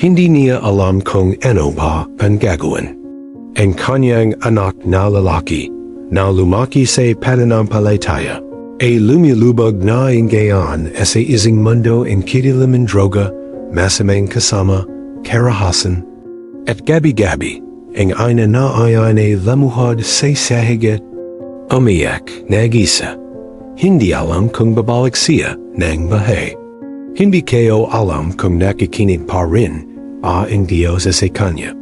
Hindi niya alam kung ano pa ang gagawin. Ang kanyang anak na lalaki na lumaki sa Pananampalataya ay lumilubog na ngayon sa isang mundo ng kidilim ng droga, masamang kasama, karahasan, at gabi-gabi ang ina na ayan ay lamuhod sa sahigit, umiyak, nag-isa. Hindi alam kung babalik siya ng bahay. Hindi kayo alam kung nakikinig pa rin ang Diyos sa kanya.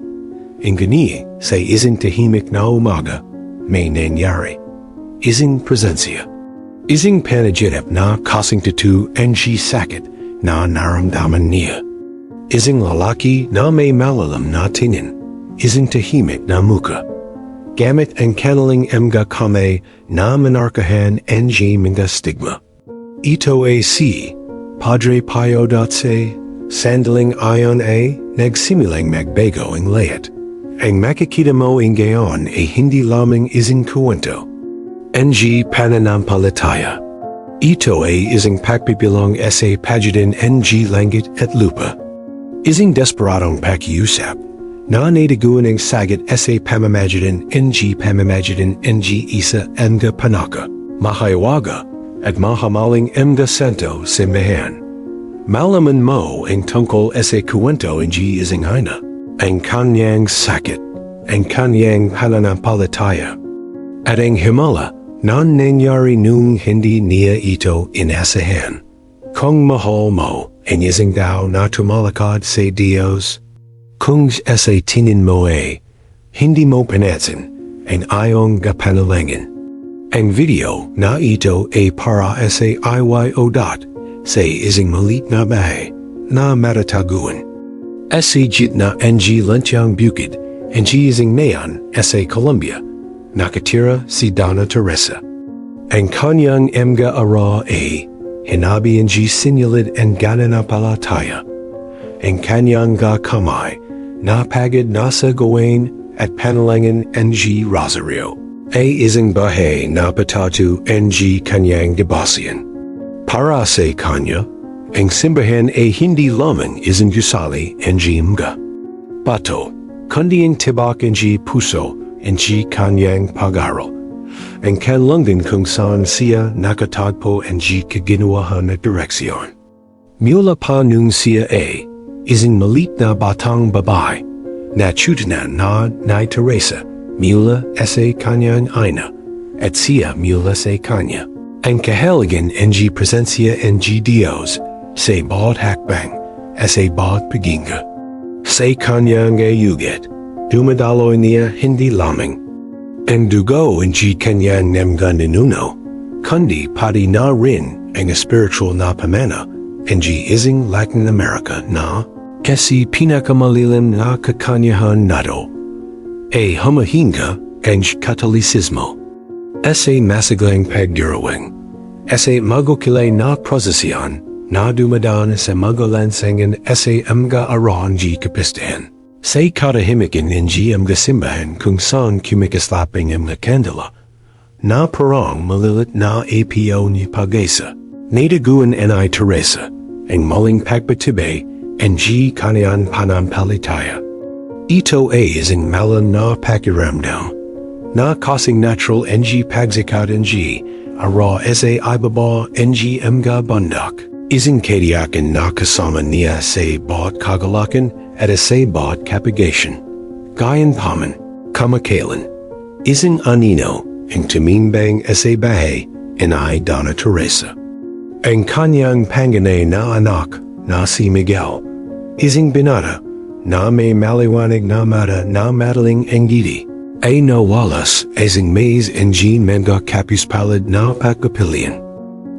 Ang gani sa isang tahimik na umaga, may nangyari. Isang presensya. Isang panaginip na kasing tatu ang sakit na naramdaman niya. Isang lalaki na may malalam na tingin. Isang tahimik na muka. Gamit ang kanilang mga kamay na manarkahan ang mga stigma. Ito ay si Padre Pio. Sandaling ayon ay nagsimulang magbago ang lahat. Ang makikita mo ngayon ay hindi lamang isang kwento. Ng Pananampalataya. Ito ay isang pagpipilong sa pagitan ng langit at lupa. Isang desperadong pakiusap na natiguan ng sagat sa pamamagitan ng pamamagitan ng isa mga panaka, mahiwaga at mahamaling mga santo simbahan. Malaman mo ang tungkol sa kwento ng isang ina, ang kanyang sakit, ang kanyang pananampalataya, at ang himala na nangyari nung hindi niya ito inasahan. Kung mahal mo ang isang tao na tumalakad sa Diyos, kung sa tingin mo ay hindi mo panatsin ang iyong panalangin. Ang video na ito ay para sa iyo sa isang maliit na bahay na matataguan. Sa gitna ng lantyang bukid ang isang mayan sa Colombia, nakatira si Donna Teresa. Ang kanyang mga ara ay hinabi ang sinulid ang pananampalataya. Ang kanyang kamay na pagod na sa gawain at panalangin ang Rosario ay isang bahay na patatu ang kanyang debasyan. Para sa kanya, ang simbahan ay hindi lamang isang gusali ang mga bato, kundi ang tibak ang puso ang kanyang pag-aral. Ang kanlangin kung saan siya nakatagpo ang kaginawahan na direksyon. Mula pa nung siya ay isang malit na batang babae na tutanan na Teresa mula sa kanyang ina at siya mula sa kanya. Ang kahalagan ng presensya ng Diyos sa bawat hakbang sa bawat paghinga. Sa kanyang ayugat, dumadaloy niya hindi lamang ang dugo ng kanyang mga ninuno, kundi pati na rin ang spiritual na pamana ng isang Latin America na kasi pinakamalilim na kakanyahan nato ay humahinga ang Katolisismo. Sa masiglang pagdirawang, sa magukilay na prosesyon na dumadaan sa magalansangan sa mga aron kapistahan. Sa katahimikan ng mga simbahan kung saan kumikislaping ang mga kandila, na parang malilit na APO ni Pagesa, natiguan ni Teresa, ang maling pagpatibay ang kanyang pananampalataya. Ito ay isang malan na pakiramdam, na kasing natural ang pagsikat ang ara sa ibaba ang mga bundak. Isang kadiyakan na kasama niya sa bawat kagalakan at sa bawat kapagasyon. Gayunpaman, kamakailan, isang anino ang tumimbang sa bahay ay Donna Teresa. Ang kanyang panganay na anak na si Miguel, isang binata na may maliwanag na mata na madaling angiti, ay nawalas isang maze ang mga kapuspalad na pagkapilian.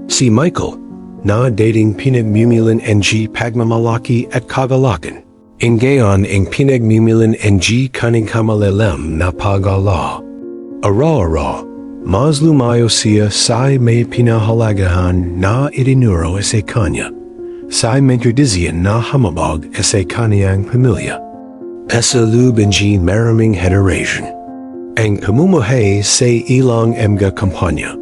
Si Michael, na dating pinagmumulan ang pagmamalaki at kagalakan. Ngayon ang pinagmumulan ang kaning kamalalam na pag-ala. Ara-ara, mas lumayo siya sa may pinahalagahan na itinuro sa kanya, sa mentradisyan na hamabag sa kaniyang pamilya. Sa loob ang maraming generation. Ang pamumuhay sa ilang mga kampanya,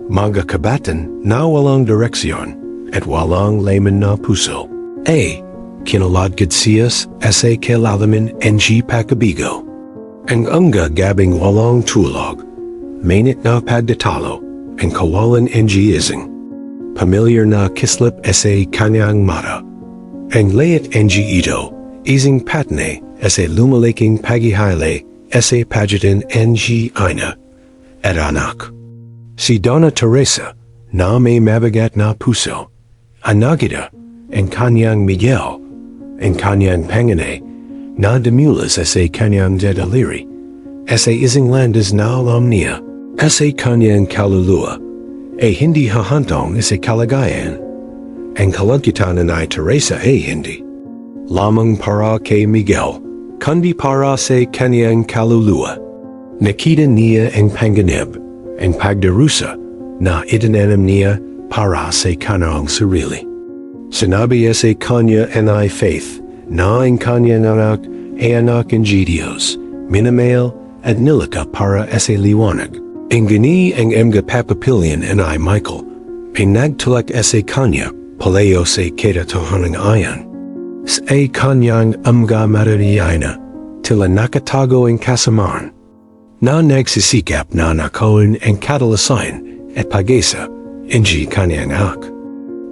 mga kabatan na walang direksyon, at walang layman na puso, ay kinaladkad siyas sa kilalamin ng pagkabigo. Ang gabing walong tulog, mainit na pagdatalo, ang kawalan ng ising. Familiar na kislip sa kanyang mata. Ang layat ng ito, ising patne sa lumalaking paghihile sa pagitan ng ina at anak. Si Donna Teresa na may mabigat na puso, anagida ang kanyang Miguel, ang kanyang panganay, na demulas sa kanyang dedaliri, sa ising Landas na alam niya, sa kanyang kaluluwa, ay hindi hahantong sa kalagayan. Ang kalagkitan ni Teresa ay hindi lamang para kay Miguel, kundi para sa kanyang kaluluwa. Nakita niya ang panganib, ang pagdarusa na itinanam niya para sa kanyang sarili. Sinabi sa kanya ay faith na ang kanyang anak ay anak ng Diyos, minamail at nilika para sa liwanag. Ang gani ang papapilian ay Michael, ay nagtulak sa kanya paleo sa katatohanang ayan. Sa kanyang maririyaina, tila nakatago ang kasamaan, na nagsisikap na nakawin ang katalasayan at pag-asa ng kanyang anak.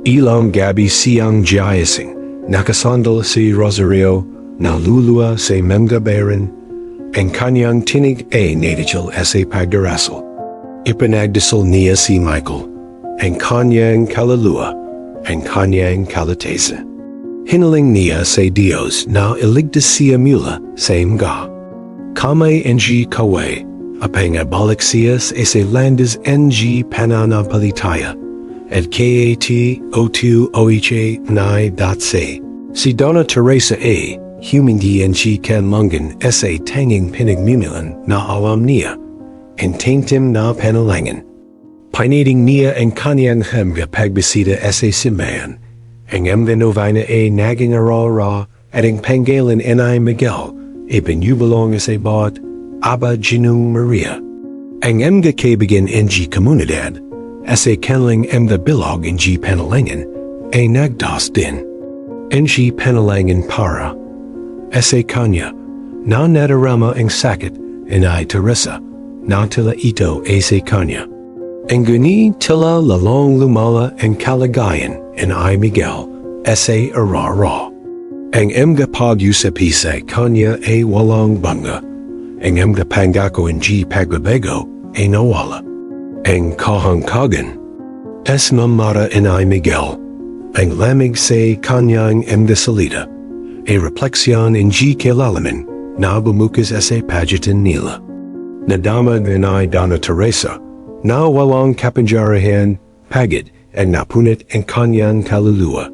Ilang gabi siyang jayasing, nakasandal si Rosario, naluluwa sa memgabaran, ang kanyang tinig ay nadichal sa pagdarasal. Ipanagdasal niya si Michael, ang kanyang kaluluwa, ang kanyang kalatesa. Hinaling niya sa Diyos na iligtas siya mula sa mga kamay ng kaway, apangabalik siya sa Landas ng Pananampalataya, at KAT02OHA9.sa. Si Donna Teresa A, humindi ang kanlangan sa tanging pinagmimilan na alam niya, and taintim na Panalangin. Pinating niya ang kanyang mga pagbisita sa simbahan, ang novena ay naging ara at ang panggalan ay Miguel, ay pinubalong sa bawat Aba Ginong Maria. Ang mga kaibigan ng komunidad, sa kanilang mga bilog ng Panalangin, ay nagdas din. Ng Panalangin para, sa kanya, na nadarama ang sakit ay Teresa, na tila ito ay sa kanya. Ang gani tila lalong lumala ang kalagayan ay Miguel sa arara. Ang mga pag-usapi sa kanya ay walang bangga. Ang mga pangako ng pagbabago ay nawala. Ang kahangkagan namara ay Miguel. Ang lamig sa kanyang mga salita ay refleksyon ng kilalaman na bumukas sa pagitan nila. Nadama ay Donna Teresa, na walang kapangyarihan, pagid at napunit ang kanyang kaluluwa.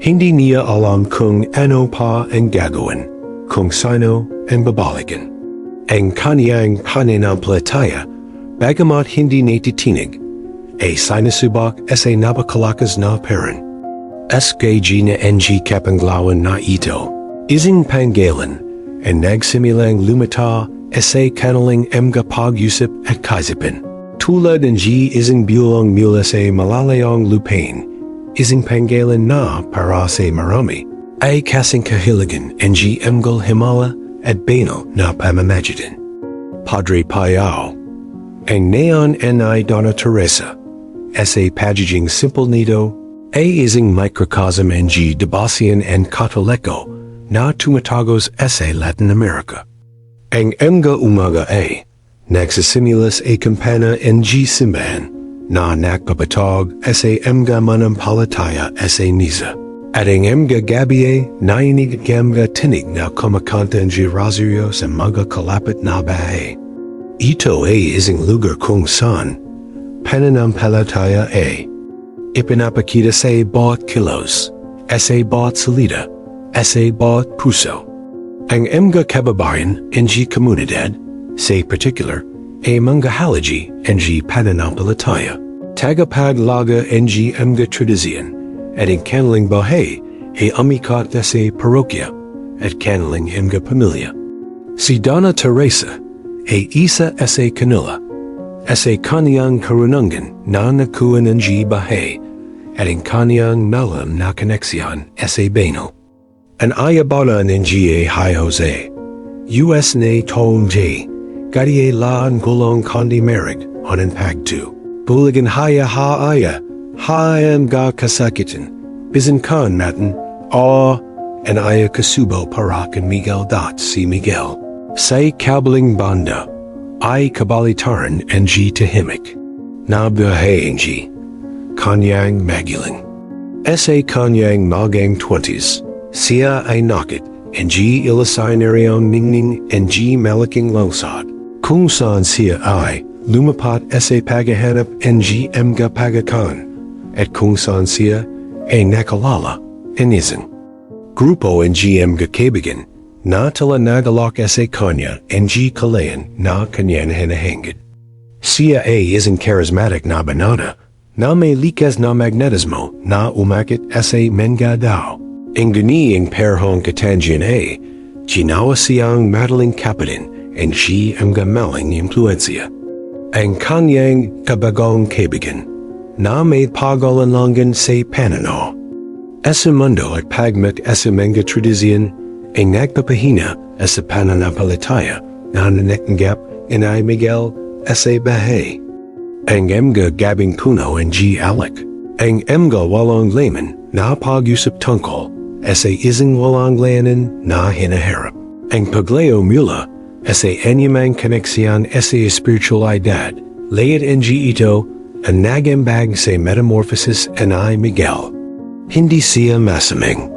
Hindi niya alam kung ano pa ang gagawin, kung sino ang babalikan. Ang kanyang pananampalataya, bagamat hindi natitinig, ay sinusubok sa napakalakas na parang. SKG na ng kapanglawan na ito, ising panggalan, ang nagsimilang lumita sa kanilang mga pag-usap at kaisipan. Tulad ng ising bulong mula sa malalayong lupain, ising panggalan na para sa marami, ay kasing kahiligan ng mga himala at banal na pamamagitan. Padre Pio, ang neon ay Donna Teresa, sa pagiging simple nito, ay ising microcosm ng debasyan and katoliko na tumatagos sa Latin America. Ang mga umaga ay nagsisimulas a kampana ng simbahan na nagpapatog sa mga mananampalataya sa misa. At ang mga gabi ay nainig mga tinig na kumakanta ng Rosary sa mga kalapit na bahay. Ito ay isang lugar kung saan pananampalataya ay ipinapakita sa bawat kilos, sa bawat salita, sa bawat puso. Ang mga kababayan ng komunidad, sa particular, ay mga halaji ng pananampalataya. Tagapaglaga ng mga tradisyon at ang kanilang buhay ay umikat sa parokya at kanilang mga pamilya. Si Donna Teresa ay isa sa kanila, sa kanyang karunungan na nakuha ng buhay at ang kanyang malam na koneksyon sa banal. An ayabala nga hi Jose. US na tong j. Gadie la an gulong kondi merig on an pagtu. Buligan haya ha aya. Ha am ga kasakitin. Bizin kan matin. An aya kasubo parak and Miguel dot si Miguel. Say kabeling banda. I kabalitaran and g tahimik. Na buhay g. Kanyang Maguling. S.A. Kanyang Magang 20s. Sia ay nakit, and G ilasinarion ningning and G malaking losad. Kung saan siya ay, lumapat S.A. pagahanap and G mga pagakan. At kung saan siya ay nakalala, enisin. Grupo and G mga kaibigan, na tala nagalak S.A. Kanya and G kalayan na kanyan hinahangad. Siya ay isn't charismatic na banana, na may likas na magnetismo na umakit sa menga daw. Ang ganiyang perhong katangian ay, ginawa siyang madaling kapitin and siya ang gamaling impluensya. Ang kanyang kabagong kaibigan, na may pag-alanlangan sa pananaw. Sa mundo at pagmat sa mga tradisyon, ang nagpapahina sa Pananampalataya na nanakangap inay Miguel sa bahay. Ang mga gabing puno and G alak. Ang mga walang layman na pag-usap tungkol sa isang walang layanan na hinaharap. Ang pagleo mula sa anyamang koneksyon sa espiritualidad, layat ng G ito ang nagambag sa metamorphosis anay Miguel. Hindi siya masaming.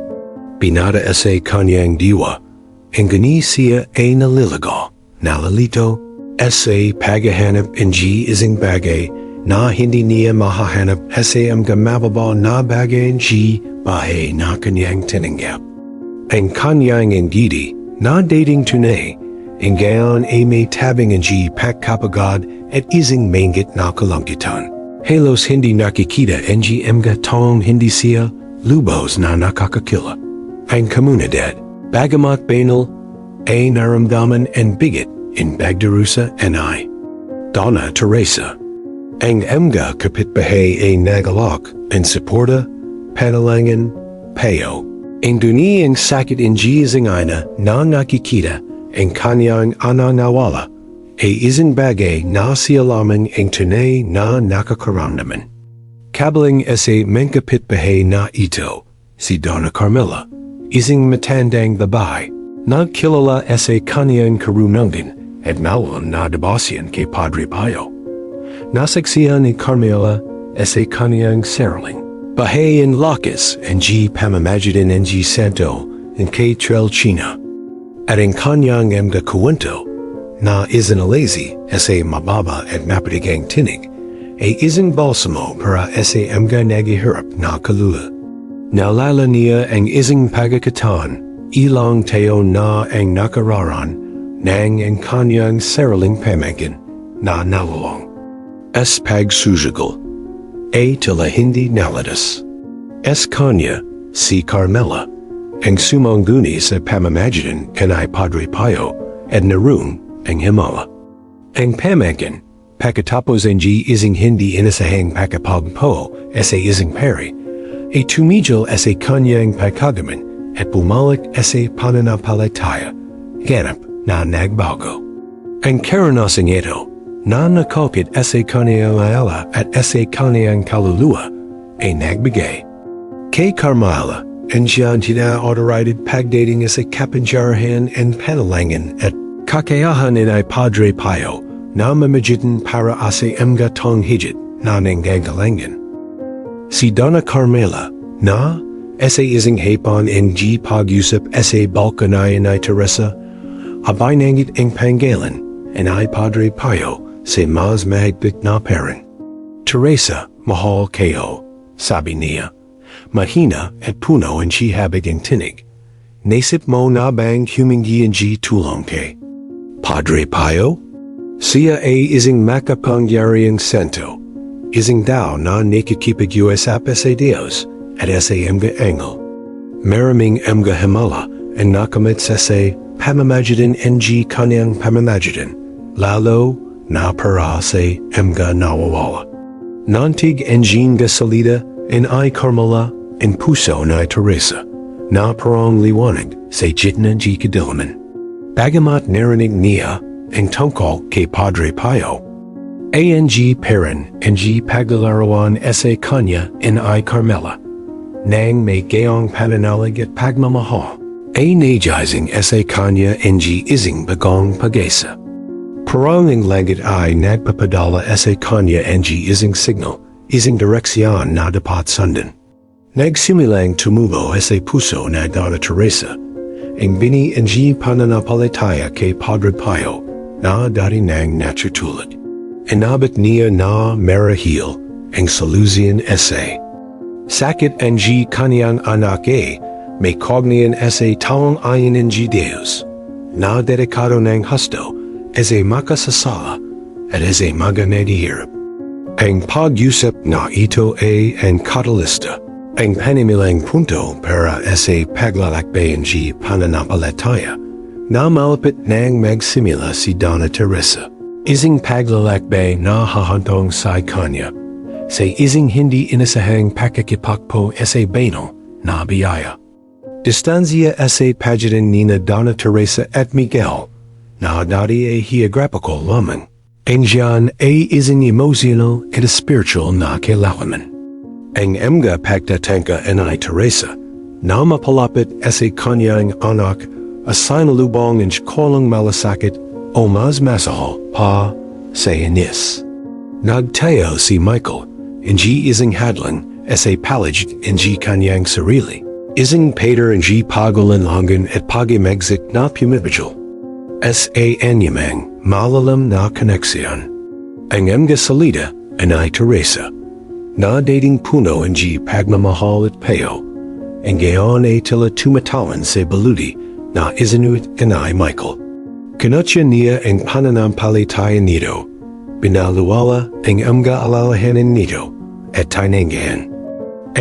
Pinada sa kanyang diwa, ang gani siya ay naliligaw, nalalito, sa paghahanap ng G isang bagay na hindi niya mahahanap sa mga mababa na bagay ng G bahay na kanyang tinanggap. Ang kanyang ingidi na dating tunay, ang gayon ay may tabing ng G pagkapagod at isang manggit na kalangkitan. Halos hindi nakikita ng G mga tong hindi siya lubos na nakakakila. Ang komunidad, bagamat banal, ay naramdaman and bigot in Bagdarusa and I. Donna Teresa. Ang mga kapitbahay ay nagalak and suporta, Panalangin Tayo. Ang duni ang sakit in Gizang ina na nakikita ang kanyang ananawala ay isang bagay na siya lamang ang tunay na nakakaramdaman. Kabaling sa mga kapitbahay na ito, si Donna Carmela, isang matandang babae, nagkilala sa kanyang karunungan at nawalan na debasyan kay Padre Pio. Nasaksihan ni Carmela sa kanyang saraling. Bahay in Lakas and G pamamagitan ng G Santo and Pietrelcina. At ang kanyang mga kuwento na isinalazi sa mababa at napatigang tinig ay isang balsamo para sa mga nagihirap na kalula. Naalala niya ang isang pagkakataon, ilang tayo na ang nakararan nang ang kanyang saraling pamangkin na nawawang. Pagsusugal, tila hindi naladas. Kanya, si Carmela, ang sumangguni sa pamamagitan kanay Padre Pio at naroon ang himala. Ang pamangkin, pagkatapos ang isang hindi inasahang pagkapagpo sa isang pari, ay tumigil sa kanyang pagkagaman at bumalik sa Pananampalataya, ganap na nagbago. Ang karanasang ito, na nakopit sa kanyang ala at sa kanyang kaluluwa, ay nagbigay. Kay Carmela, ang siya tina-authorized pagdating sa kapangyarihan and panalangin at kakayahan ay Padre Pio na mamagitan para sa mga tong higit na nanggagalangan. Si Donna Carmela na sa isang hapon ng G pag-usap sa balkonayan ay Teresa, abay nangit ang panggalan and ay Padre Pio sa mas mahigpit na parang. Teresa, mahal kayo, sabi niya. Mahina at puno ang habig ang tinig. Naisip mo na bang humingi ang G tulong kay Padre Pio? Siya ay isang makapangyariang santo. Isang daw na nakikipag-usap sa Diyos at sa mga angel. Maraming mga himala ang nakamit sa pamamagitan ng G kanyang pamamagitan, lalo na para sa mga nawawala. Nantig ang G salida and ay Carmela and puso na Teresa, na parang liwanag sa jitna G kadilaman. Bagamat narinig niya ang tungkol kay Padre Pio, ang Perrin and G paglalarawan sa kanya in I Carmela, nang may gayong pananalig at pagmamahal, ay najizing sa kanya and G ising bagong pagesa. Parang ang langit ay nagpapadala sa kanya and G ising signal, ising direksyon na dapat sundan. Nagsimulang tumubo sa puso na Donna Teresa, ang bini and G Pananampalataya kay Padre Pio, na dati nang natutulad. Inabot niya na marahil ang Salesian essay. Sakit ang G kanyang anak may cognian sa taong ayon ng G Deus, na dedikado ng husto as a makasasala at as a maganadihirap. Ang pag-usap na ito ay ang catalista, ang panimilang punto para sa paglalakbay ng G Pananampalataya, na malapit nang magsimula si Donna Teresa. Ising paglalakbay na hahantong sa kanya, sa ising hindi inasahang pakikipakpo sa banal na biyaya. Distansya sa pagitan ni Donna Teresa at Miguel, na dati ay geographical lamang. Ang diyan ay ising emotional at spiritual na kailangan. Ang mga pagtatangka ni Teresa, na mapalapit sa kanyang anak, asinalubong ng kolang malasakit o mas masahol pa sa inis. Nagtayo si Michael, and G ising hadlang sa palagid and G kanyang sarili. Ising Peter and G pagalanlangan at pagimegzik na pumibigil. Sa anyamang malalam na koneksyon. Ang mga salida ni Teresa, na dating puno and G pagmamahal at payo, ang gayon ay tila tumatawan sa baludi na isinuit kanay Michael. Kinutya niya ang pananampalataya nito, binaluwala ang mga alalahanin nito at tinanggahan.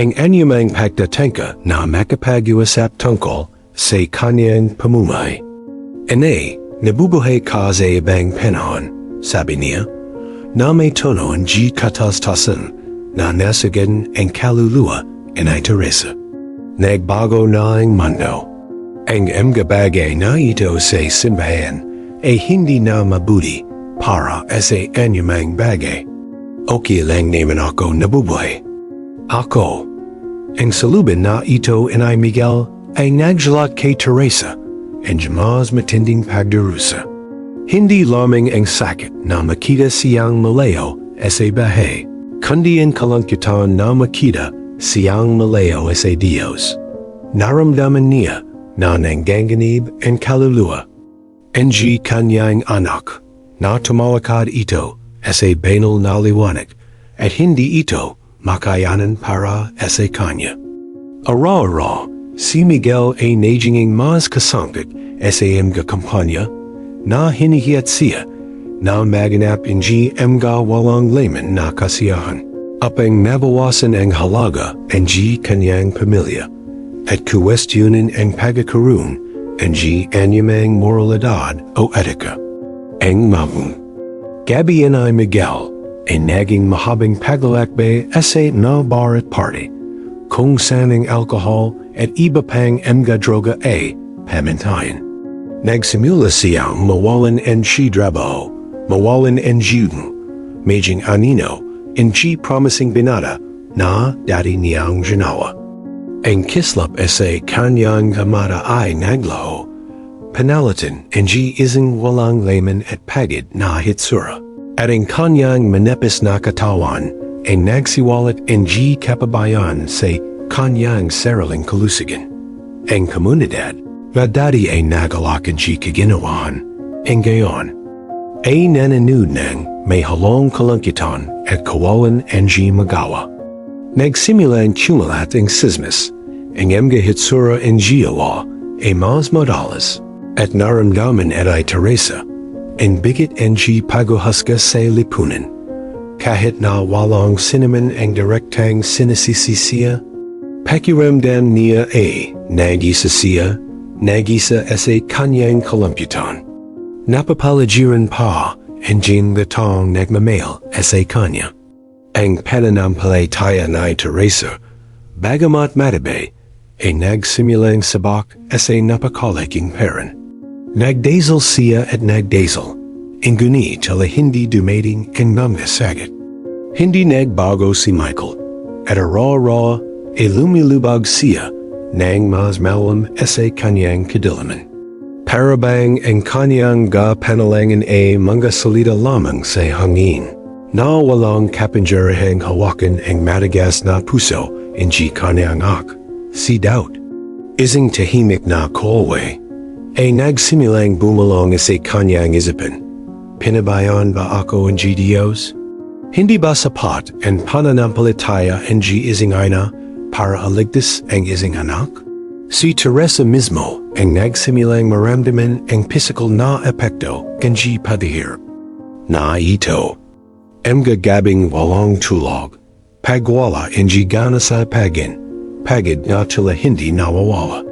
Ang anyamang pagtatangka na makapag-iwasap tungkol sa kanyang pamumuhay. Anay, nabubuhay ka sa ibang panahon, sabi niya, na may tono ang G katastasan na nasagan ang kaluluwa ni Teresa. Nagbago na ang mundo. Ang mga bagay na ito sa simbahan ay hindi na mabuti para sa anyamang bagay. Okay lang naman ako nabubuhay. Ako, ang salubin na ito ni Miguel ay nagjalak kay Teresa ang mas matinding pagdurusa. Hindi lamang ang sakit na makita siyang malayo sa bahay, kundi ang kalungkutan na makita siyang malayo sa Diyos. Naramdaman niya na nangganganib ang kaluluwa. Ang G kanyang anak, na tumalakad ito sa banal na liwanag at hindi ito makayanan para sa kanya. Ara-ara, si Miguel ay naging mas kasangkot sa mga kampanya na hinihiyat siya na maganap ng G mga walang layman na kasiyahan. Apang nabawasan ang halaga ng G kanyang pamilya at kuwestiyonin ang pagkakaroon ng G anyamang moralidad o etika. Ang mabung. Gabi ni Miguel ay naging mahabang paglalakbay sa na bar at party, kung saan ang alcohol at iba pang mga droga ay pamintayan. Nagsimula siyang mawalan ng trabaho, mawalan ng juden, maging anino, ng promising binata na dati niyang ginawa. Ang kislap sa kanyang kamara ay naglaho, panalitan ng isang walang layman at pagid na hitsura. At ang kanyang manipis na katawan ay nagsiwalat ng kapabayan sa kanyang sariling kalusigan. Ang komunidad na dati ay nagalak ng kaginawahan, ang gayon ay nananood ng may halong kalungkitan at kawalan ng magawa. Nagsimula ang kumulat ang sismis, ang mga hitsura ng awa ay mas madalas at naramdaman ni Teresa ang bigit ng paghuhusga sa lipunan. Kahit na walang sinaman ang direktang sinisisiya, pakiramdam niya ay nagisa siya, nagisa sa kanyang kalamputan. Napapalagiran pa ang gatong nagmamail sa kanya. Ang pananampalataya ni Teresa, bagamat matibay, nagsimulang sabak napakalaking peran. Nagdasal siya at nagdasal. Inguni tala hindi dumating kang sagit. Hindi nagbago si Michael. At raw lumilubag siya nang mas malam kanyang kadilaman. Parabang ang kanyang panalangin mga salita lamang sa hangin. Na walang kapangyarihang hawakan ang matigas na puso kanyang si doubt. Isang tahimik na kolwe. Nagsimulang bumulong kanyang isipin. Pinabayan ba ako ang Diyos? Hindi ba sapat ang pananampalataya ang isang ina para aligtas ang isang anak? Si Teresa mismo ang nagsimulang maramdaman ang physical na epekto ng paghihirap. Na ito, gabing walang tulog, pagwala ang gana sa pagid na tila hindi nawawala.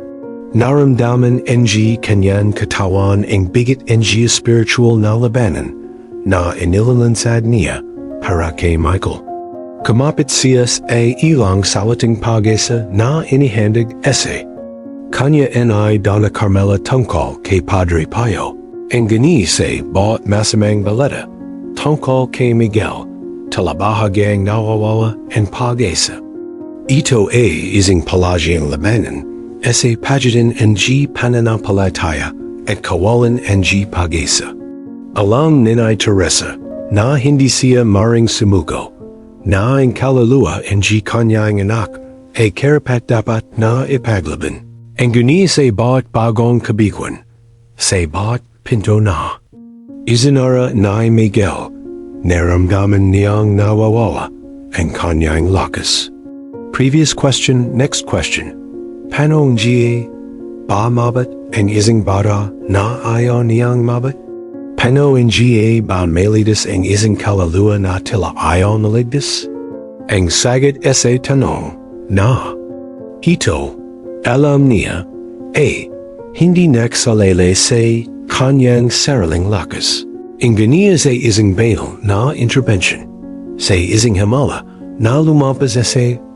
Naramdaman ang kanyang katawan ang bigat ang spiritual na labanan na inilansad niya para kay Michael. Kumapit siya ilang saliting pag-asa na inihandig kanya Donna Carmela tungkol kay Padre Pio. Ang gani bawat masamang baleta tungkol kay Miguel talabahagang nawawala ang pag-asa. Ito isang palagyang labanan pagitan ang pananampalataya at kawalan ang pag-asa. Alam Ninay Teresa na hindi siya maring sumuko, na ang kaluluwa ang kanyang anak karapat dapat na ipaglaban. Ang guni bawat bagong kabiguan, bawat pinto na. Isinara na Miguel, naramdaman niyang nawawala ang kanyang lakas. Previous question, next question. Paano ang ba mabat ang isang bata na ayaw niyang mabat? Paano ang ba malidas ang isang kaluluwa na tila ayaw naligtas? Ang sagot tanong na ito, alam niya, hindi nagsalele sa kanyang sariling lakas. Ang ganiya isang bail na intervention, isang himala na lumampas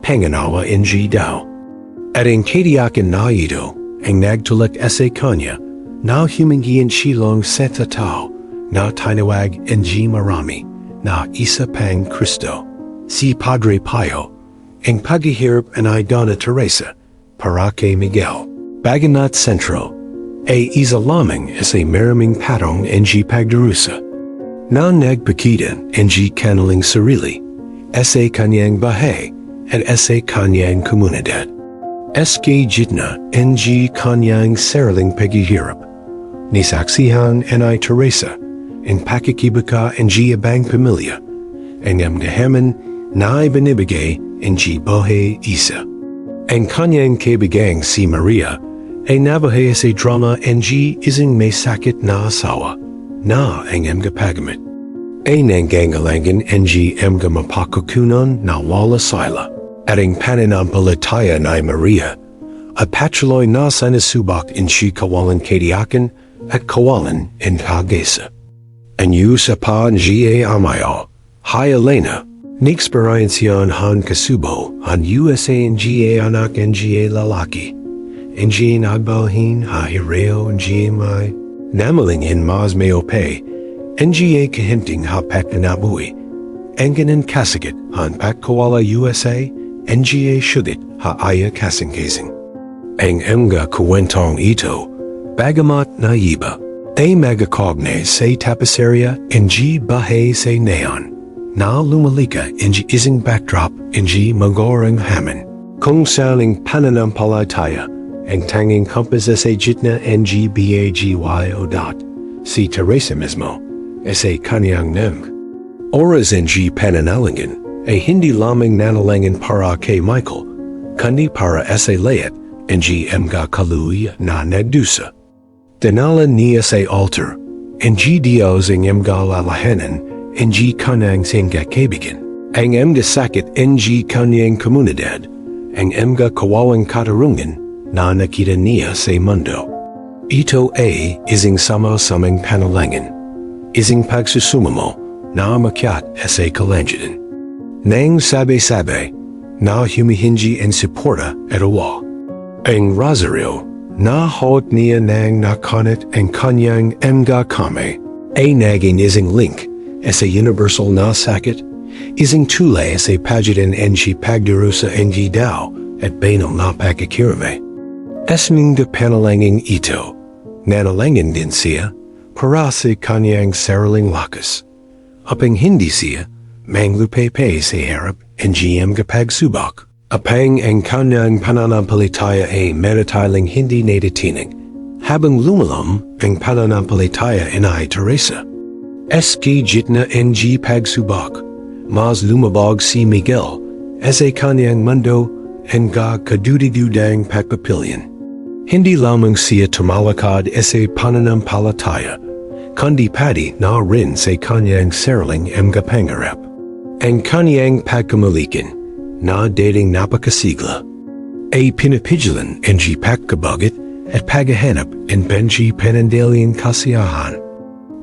panganawa ng daw. At ang katiyakan na ito, ang nagtulak kanya, na humingian silong sa tao, na tinawag ang marami, na isa pang Kristo. Si Padre Pio, ang paghihirap ang Donna Teresa, para kay Miguel. Baganat Centro, isa lamang maraming patong ang pagdarusa. Na nagpakita ang kanilang sarili, kanyang bahay, at kanyang komunidad. Gitna ang kanyang sariling paghihirap. Nisaksihan ang Teresa, ang pakikibaka ang abang pamilya, ang amdahaman na ibinibigay ang Buhay isa. Ang kanyang kaibigang si Maria ay nabuhay sa drama ang isang may sakit na asawa na ang pagamit. Ay nangangailangan ang mapakukunan na wala sila. At ang pananampalataya na Maria, at patuloy na sanasubak in kawalan katiyakan at kawalan in pag-asa. Ang sa pa ang amayo, hi Elena, nexperiensyon han kasubo, han USA ang anak ang lalaki, ang nagbalhin ha hireo ang may, namalingin mas mayope, ang kahinting ha pakanabuhi, ang ganan kasagit han pakkawala USA, NGA sugit ha kasing-kasing. Ang kuwentong ito, bagamat na iba, ay magakogne sa tapiseria bahay sa neon, na lumalika isang backdrop magorang haman. Kung saling pananampalataya, ang tanging compass sa gitna bagyo dot. Si Teresa mismo, kanyang nang. Oras pananalangin, ay hindi lamang nanalangin para kay Michael, kundi para layat ang kaluy na nagdusa. Dinala niya sa altar, ang Diyos ang lalahanan, ang kanang kaibigan, ang sakit ang kanyang komunidad, ang kawawang katarungan na nakita niya sa mundo. Ito isang sama-samang panalangin, isang pagsusumamo na makyat sa kalangitan. Nang sabi-sabi, na humihingi ang suporta at awa. Ang Rosario, na hoot niya nang nakonit ang kanyang mga kame. A naging ising link, as a universal na sakit, ising tule as a pagidan enji pagdurusa enji dao at banal na pakikirame. Esming de Panalangin ito, nanalangin din siya, para sa kanyang saraling lakas. Apang hindi siya, manglupepe sa harap enji mga pagsubok. Apang ang kanyang pananampalataya ay meritiling hindi natitinig, habang lumalam ang pananampalataya inay Teresa. Eski jitna ng pagsubok, mas lumabog si Miguel, as a kanyang mundo, nga kadudidudang pagpapilyan. Hindi lamang siya tumalakad as a pananampalataya, kundi pati na rin sa kanyang saraling mga pangarap. Ang kanyang pagkamalikin, na dating napakasigla, ay pinapigilan ng pagkabagit at paghahanap ng benji penandalian kasiyahan.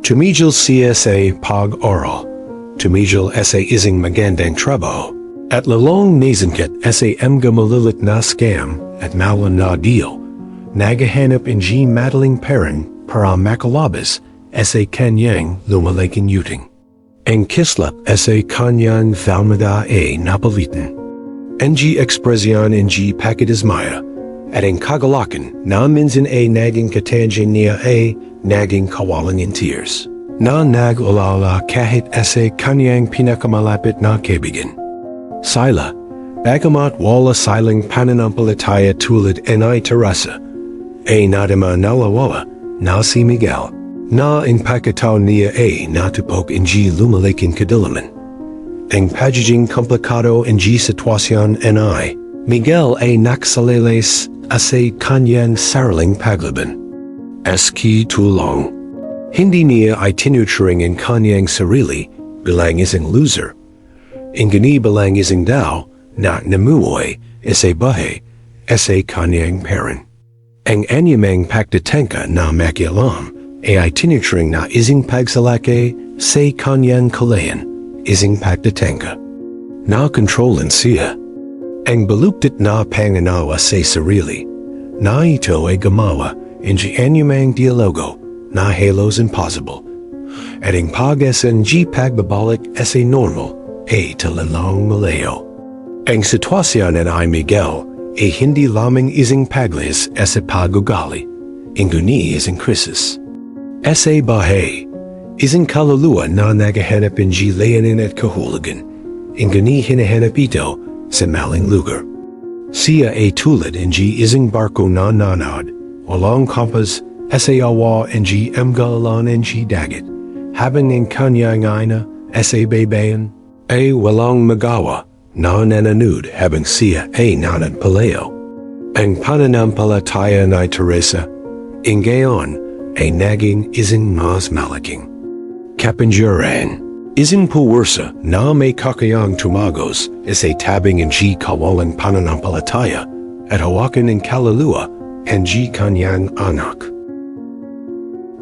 Tumigil siya sa pag-oral, tumigil sa isang magandang trabaho, at lalong nasankat sa mga malilit na scam at malan na deal, naghahanap ng madaling parang para makalabas sa kanyang lumalaking yuting. Ang kislap sa kanyang falmada ay napalitan. NG ekspresyon ng pakidismaya, at ang kagalakan na minsan ay naging katangian niya ay naging kawalan in tears, na nag-alala kahit sa kanyang pinakamalapit na kaibigan. Sila, bagamat wala silang pananampalataya tulad ni Teresa, ay nadama nalawala na si Miguel, na ang pagkatao niya ay natupok ng lumalaking kadilaman. Ang pagiging komplikado ng sitwasyon ni Miguel ay naksalilis sa kanyang saraling paglaban. Eski tulong. Hindi niya ay tinuturing ang kanyang sarili bilang isang loser. Ingani bilang isang tao na namuhay sa bahay sa kanyang parent. Ang anyamang pagtatangka na makialam ay tinuturing na isang pagsalaki sa kanyang kalayan. Ising pagtatangka. Na-kontrolan siya. Ang baluktit na panganawa sa sarili, na ito ay gumawa ng anyamang dialogo na halos impossible. At ang pag-asa ng pagbabalik as a normal ay talalang malayo. Ang sitwasyon ni Miguel ay hindi lamang isang paglis as a pagugali, inguni isang krisis. As a bahay, isang kaluluwa na naghahanap ng layanin at kahulugan, ingani hinahanap ito sa maling lugar. Siya ay tulad ng isang barko na nanad, walang kompas sa awa ng mga ng dagat, habang ang kanyang ina sa baybayin ay walang magawa na nananud habang siya ay nanadpalayo. Ang pananampalataya ni Teresa, ingayon ay naging isang mas malaking. Kapangyarihan, isang puwersa na may kakayang tumagos sa tabing ng kawalang pananampalataya at hawakan ng kaluluwa ng kanyang anak.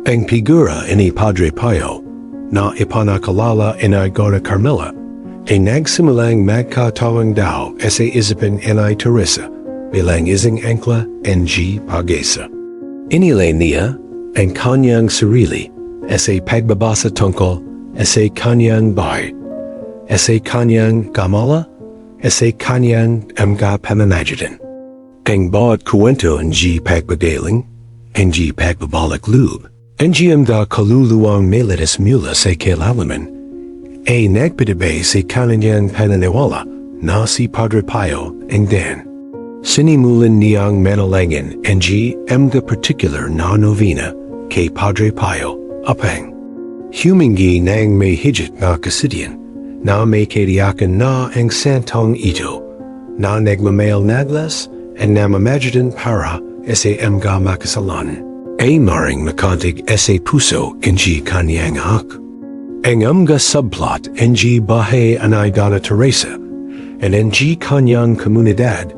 Ang figura ni Padre Pio na ipanakalala ni Gona Carmela ay nagsimulang magkatawang daw sa isipin ni Teresa bilang isang angkla ng pag-asa. Inilay niya ang kanyang sarili sa pagbabasa tungkol sa kanyang bahay, sa kanyang gamala, sa kanyang mga pananagitan. Ang bawat kwento ng pagbagaling, ng pagbabalik loob, ang mga kaluluwang melitas mula sa kailalaman, ay nagpatibay sa kanyang pananiwala na si Padre Pio ang Dan. Sinimulan niyang manalangin ang mga particular na novena kay Padre Pio, apang humingi ng may higit na kasidyan na may kadiyakan na ang santong ito na nagmamail naglas at namamagitan para sa mga makasalanan ay maring makantig sa puso ng kanyang hak. Ang mga subplot ng bahay anay Donna Teresa at ng kanyang komunidad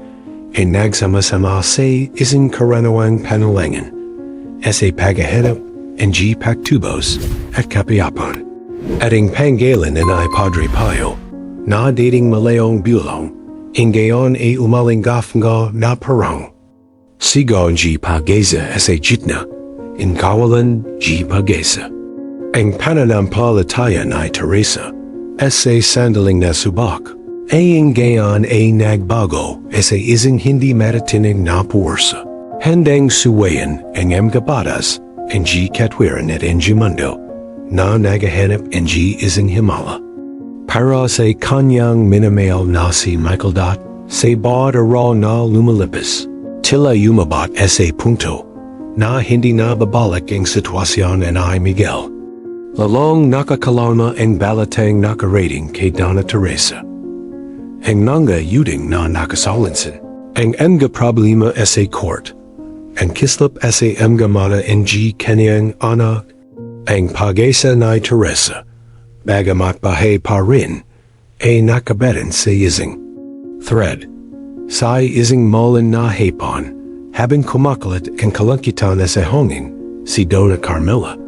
ay nagsama-sama sa isang karaniwang panalangin sa paghahanap ng pagtubos at kapayapan. At ang panggalan ay Padre Pio na dating malayong bulong, ingayon ay umalinggaf nga na parang. Sigon G. Pagesa sa Jitna, in Kawalan G. Pagesa. Ang Pananampalataya ni Teresa, sa sandaling na subak. Ang gayon ay nagbago sa isang hindi matatinig na puwersa. Handang suwayan ang kapatas, ang G. katwiran at ang mundo, na nagahanap ang G. isang himala. Para sa kanyang minamail na si Michael Dot, sa bod araw na lumalipis, tila yumabat sa punto, na hindi na babalik ang sitwasyon ay Miguel. Lalong nakakalama ang balatang nakarating kay Donna Teresa. Ang nanga yuding na nakasalansan, ang mga problema sa court, ang kislap sa mga mata ng kanyang anak, ang pagesa ni Teresa, bagamat bahay pa rin, ay nakabaran sa isang thread. Sa isang malan na hapon, habang kumakalat ang kalankitan sa hangin, si Donna Carmela,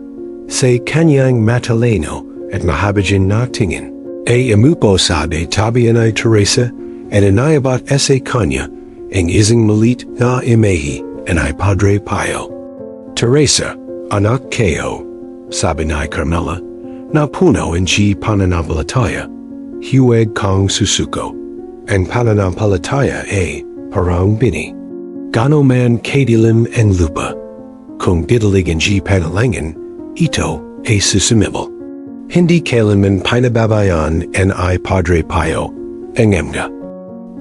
sa kanyang matalino at mahabagin na tingin, ay amupo sabi tabi ni Teresa at inayabat sa kanya ang isang malit na imahe ay Padre Pio. Teresa, anak kayo, sabi ni Carmela, na puno ang pananampalataya, huwag kang susuko. Ang pananampalataya ay parang bini. Gano man kadilim ang lupa, kung didalig ang panalangin, ito ay susumibo. Hindi kailanman pinababayan ang Padre Pio, ang mga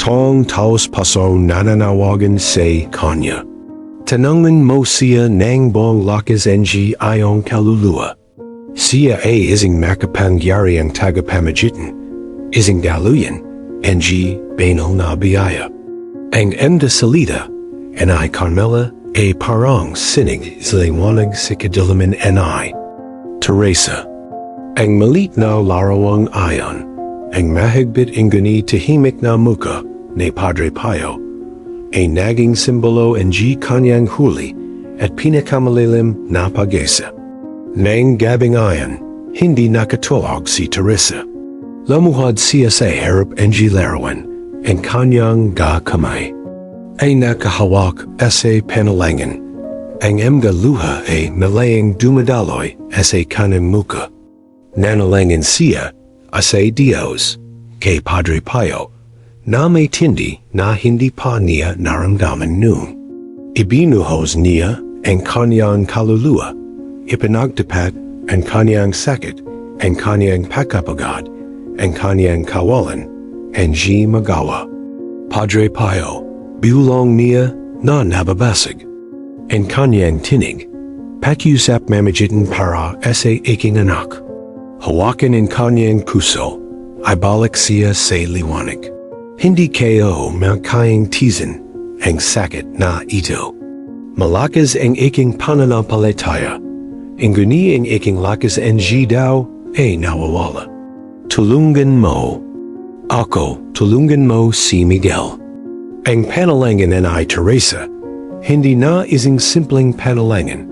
tong taos paso nananawagan sa kanya. Tanangan mo siya ng buong lakas ng iyong kaluluwa. Siya ay isang makapangyari ang tagapamagitan, isang daluyan, ang banal na biyaya. Ang emda salita, ang Carmela ay parang sinig sa liwanag sa kadiliman ang Teresa. Ang malit na larawang ayon, ang mahigbit ingani tahimik na muka ni Padre Pio, ay naging simbolo ng kanyang huli at pinakamalilim na pag-asa. Nang gabing ayon, hindi nakatulog si Teresa. Lamuhad siya sa harap ng larawan, ang kanyang kamay ay nakahawak sa panalangin. Ang mga luha ay malayang dumadaloy sa kanyang muka. Nanalangin siya sa Diyos kay Padre Pio na may tindi na hindi pa niya naramdaman noon. Ibinuhos niya ang kanyang kaluluwa, ipinagtapat ang kanyang sakit, ang kanyang pagkapagod, ang kanyang kawalan, ang magawa. Padre Pio, biulong niya na nababasag. Ang kanyang tinig, pakiusap mamagitan para sa aking anak. Hawakan ang kanyang puso, ay balik siya sa liwanag. Hindi kayo makayang tizan ang sakit na ito. Malakas ang aking pananampalataya. Inguni ang aking lakas ng daw ay nawawala. Tulungan mo. Ako, tulungan mo si Miguel. Ang panalangin ng Teresa, hindi na isang simpleng panalangin,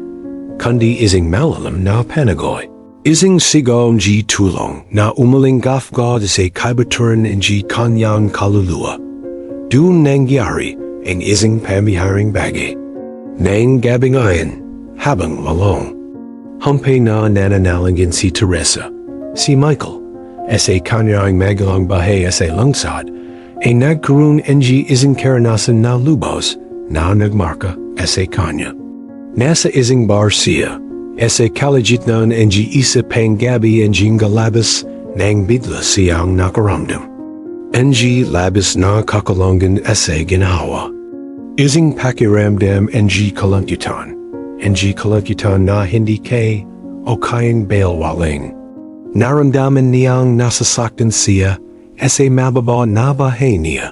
kundi isang malalim na panagoy. Isang sigaw tulong na umaling gafgod sa kaibaturan ng kanyang kaluluwa. Doon nangyari ang isang pamiharing bagay. Nang gabing ayon, habang lalong. Humpay na nananalangin si Teresa, si Michael, sa kanyang magalang bahay sa lungsod, ay nagkaroon ng isang karanasan na lubos na nagmarka sa kanya. Nasa isang bar siya, sa kalagitnaan ng isa panggabi ang galabas nang bigla siyang nakaramdam. Ang labis na kakalongan sa ginawa. Isang pakiramdam ang kalangitan. Ang kalangitan na hindi kay o kayang balwaling. Naramdaman niyang nasasaktan siya sa mababa na bahay niya,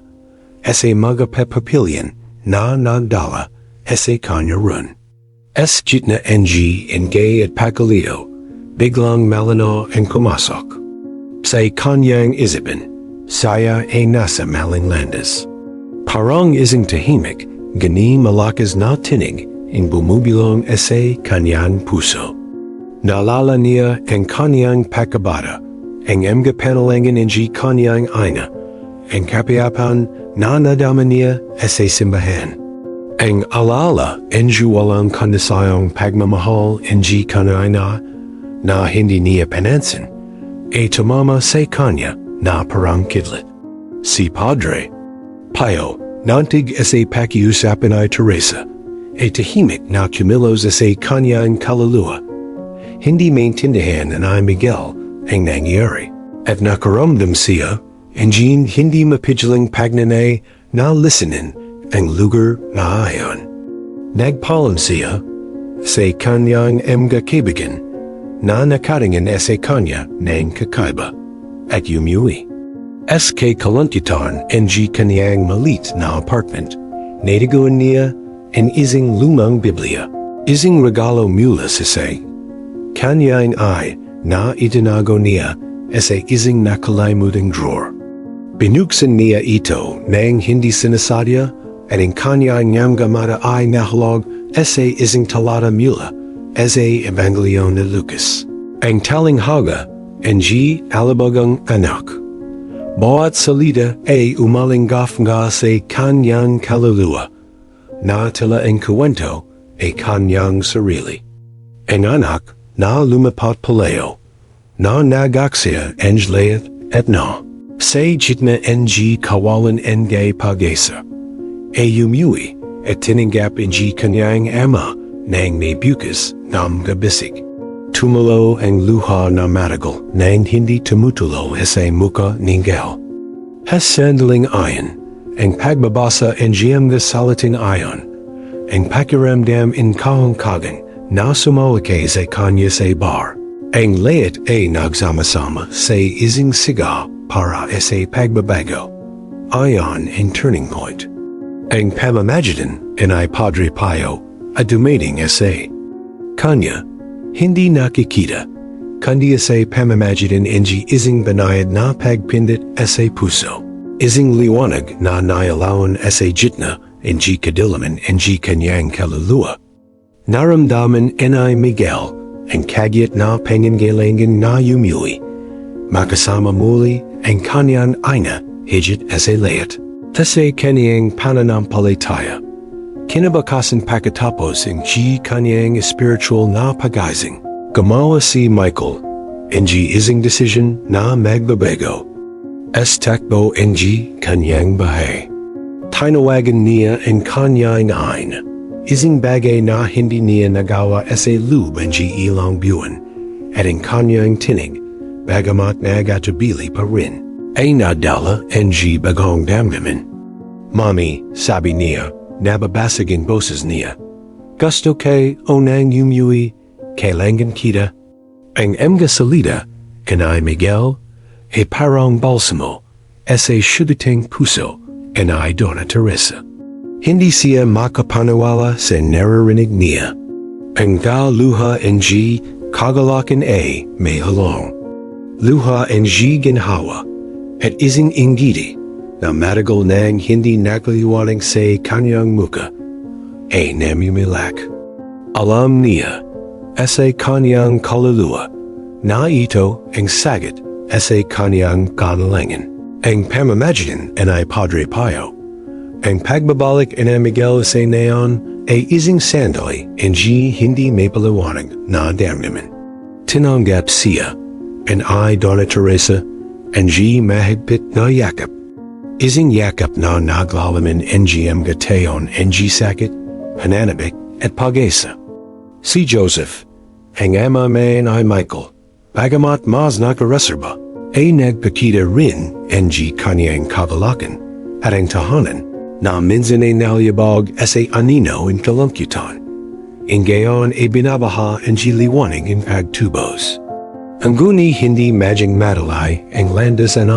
sa mga papapilyan na nagdala sa kanya run. Jitna ng gay at pagaliw, biglang malano ang kumasok. Sa kanyang isipin, saya ay nasa maling Landas. Parang isang tahimik, gani malakas na tinig ang bumubilong sa kanyang puso. Naalala niya ang kanyang pagkabata, ang mga panalangin ng kanyang ina, ang kapayapan na nadama niya sa simbahan. Ang alaala enju walang kandisayong pagmamahal enji kanayna na hindi niya panansin, tumama sa kanya na parang kidlat. Si Padre Pio nantig sa pakiusapan ay Teresa, tahimik na kumilos sa kanyang kaluluwa. Hindi maintindihan ay Miguel ang nangyari, at nakaramdam siya, enjin hindi mapigilang pagnanay na listenin ang lugar na ayon. Nagpalam siya sa kanyang mga kaibigan na nakatingin sa kanya ng kakaiba at yumuwi. SK kalantitan NG kanyang malit na apartment, natigawan niya ang isang lumang Biblia, isang regalo mula sa kanyang ay na itinago niya sa isang nakalimuting drawer. Binuksan niya ito nang hindi sinasadya at ang kanyang mga ay nahalog sa isang talata mula sa Ebanghelyo ni Lucas. Ang talinghaga, NG alabagang anak. Bawat salita ay umalinggaf nga sa kanyang kaluluwa, na tila ang kwento ay kanyang sarili. Ang anak na lumapat paleo, na nagaksya enjlayat at na, sa jitna NG kawalan engay pagesa. Yumuwi at tinanggap NG kanyang ama nang may bukas ng gabisig. Tumulo ang luha na matagal nang hindi tumutulo sa muka ningaw. Sandaling ayon, ang pagbabasa ng saliting ayon, ang pakiramdam in kahangkagan na sumawakay sa kanya sa bar. Ang layat ay nagsama-sama sa isang siga para sa pagbabago. Ayon ang turning point. Ang pamamagitan ay Padre Pio at dumating sa kanya, hindi nakikita, kundi sa pamamagitan ng isang banayad na pagpindit sa puso, isang liwanag na nailawan sa jitna ng kadilaman ng kanyang kaluluwa. Naramdaman ay Miguel ang kagyat na pangangailangan na yumuwi, makasama muli ang kanyang ina higit sa layat. Sa kanyang pananampalataya, kinabakasan pagkatapos ang kanyang spiritual na pag-ising, gumawa si Michael ng isang decision na magbabago. Takbo ng kanyang bahay. Tinawagan niya ang kanyang ina, isang bagay na hindi niya nagawa sa loob ng ilang buwan, at ang kanyang tinig, bagamat nagatubili pa rin, ay nadala ng bagong damdamin. Mami, sabi niya, nababasag ang boses niya. Gusto kay nang yumuwi, kailangan kita. Ang mga salita, kanay Miguel, ay parang balsamo, sa syudating puso, kanay Dona Teresa. Hindi siya makapaniwala sa naririnig niya. Ang luha ng kagalakan ay may halong. Luha ng ginhawa, at isang inggiti, na matagal nang hindi nakaliwanag sa kanyang muka, ay namumilak. Alam niya, sa kanyang kaluluwa, na ito ang sagot sa kanyang kalanangin. Ang pamamagitan ay Padre Pio. Ang pagbabalik ni Miguel sa neon ay isang sandali ng hindi may paliwanag na damdamin. Tinanggap siya, ang ay Dona Teresa, ang mahigpit na yakap. Isang yakap na naglalaman ng mga tayon ng sakit, pananabik at pag-asa. Si Joseph, ang ama man ay Michael, bagamat mas nakareserba, ay nagpakita rin ng kanyang kagalakan at ang tahanan na minsan ay naliyabag sa anino in kalamkyutan. Ngayon ay binabaha ang liwanag in pagtubos. Ang guni hindi madyang madalay ang Landas and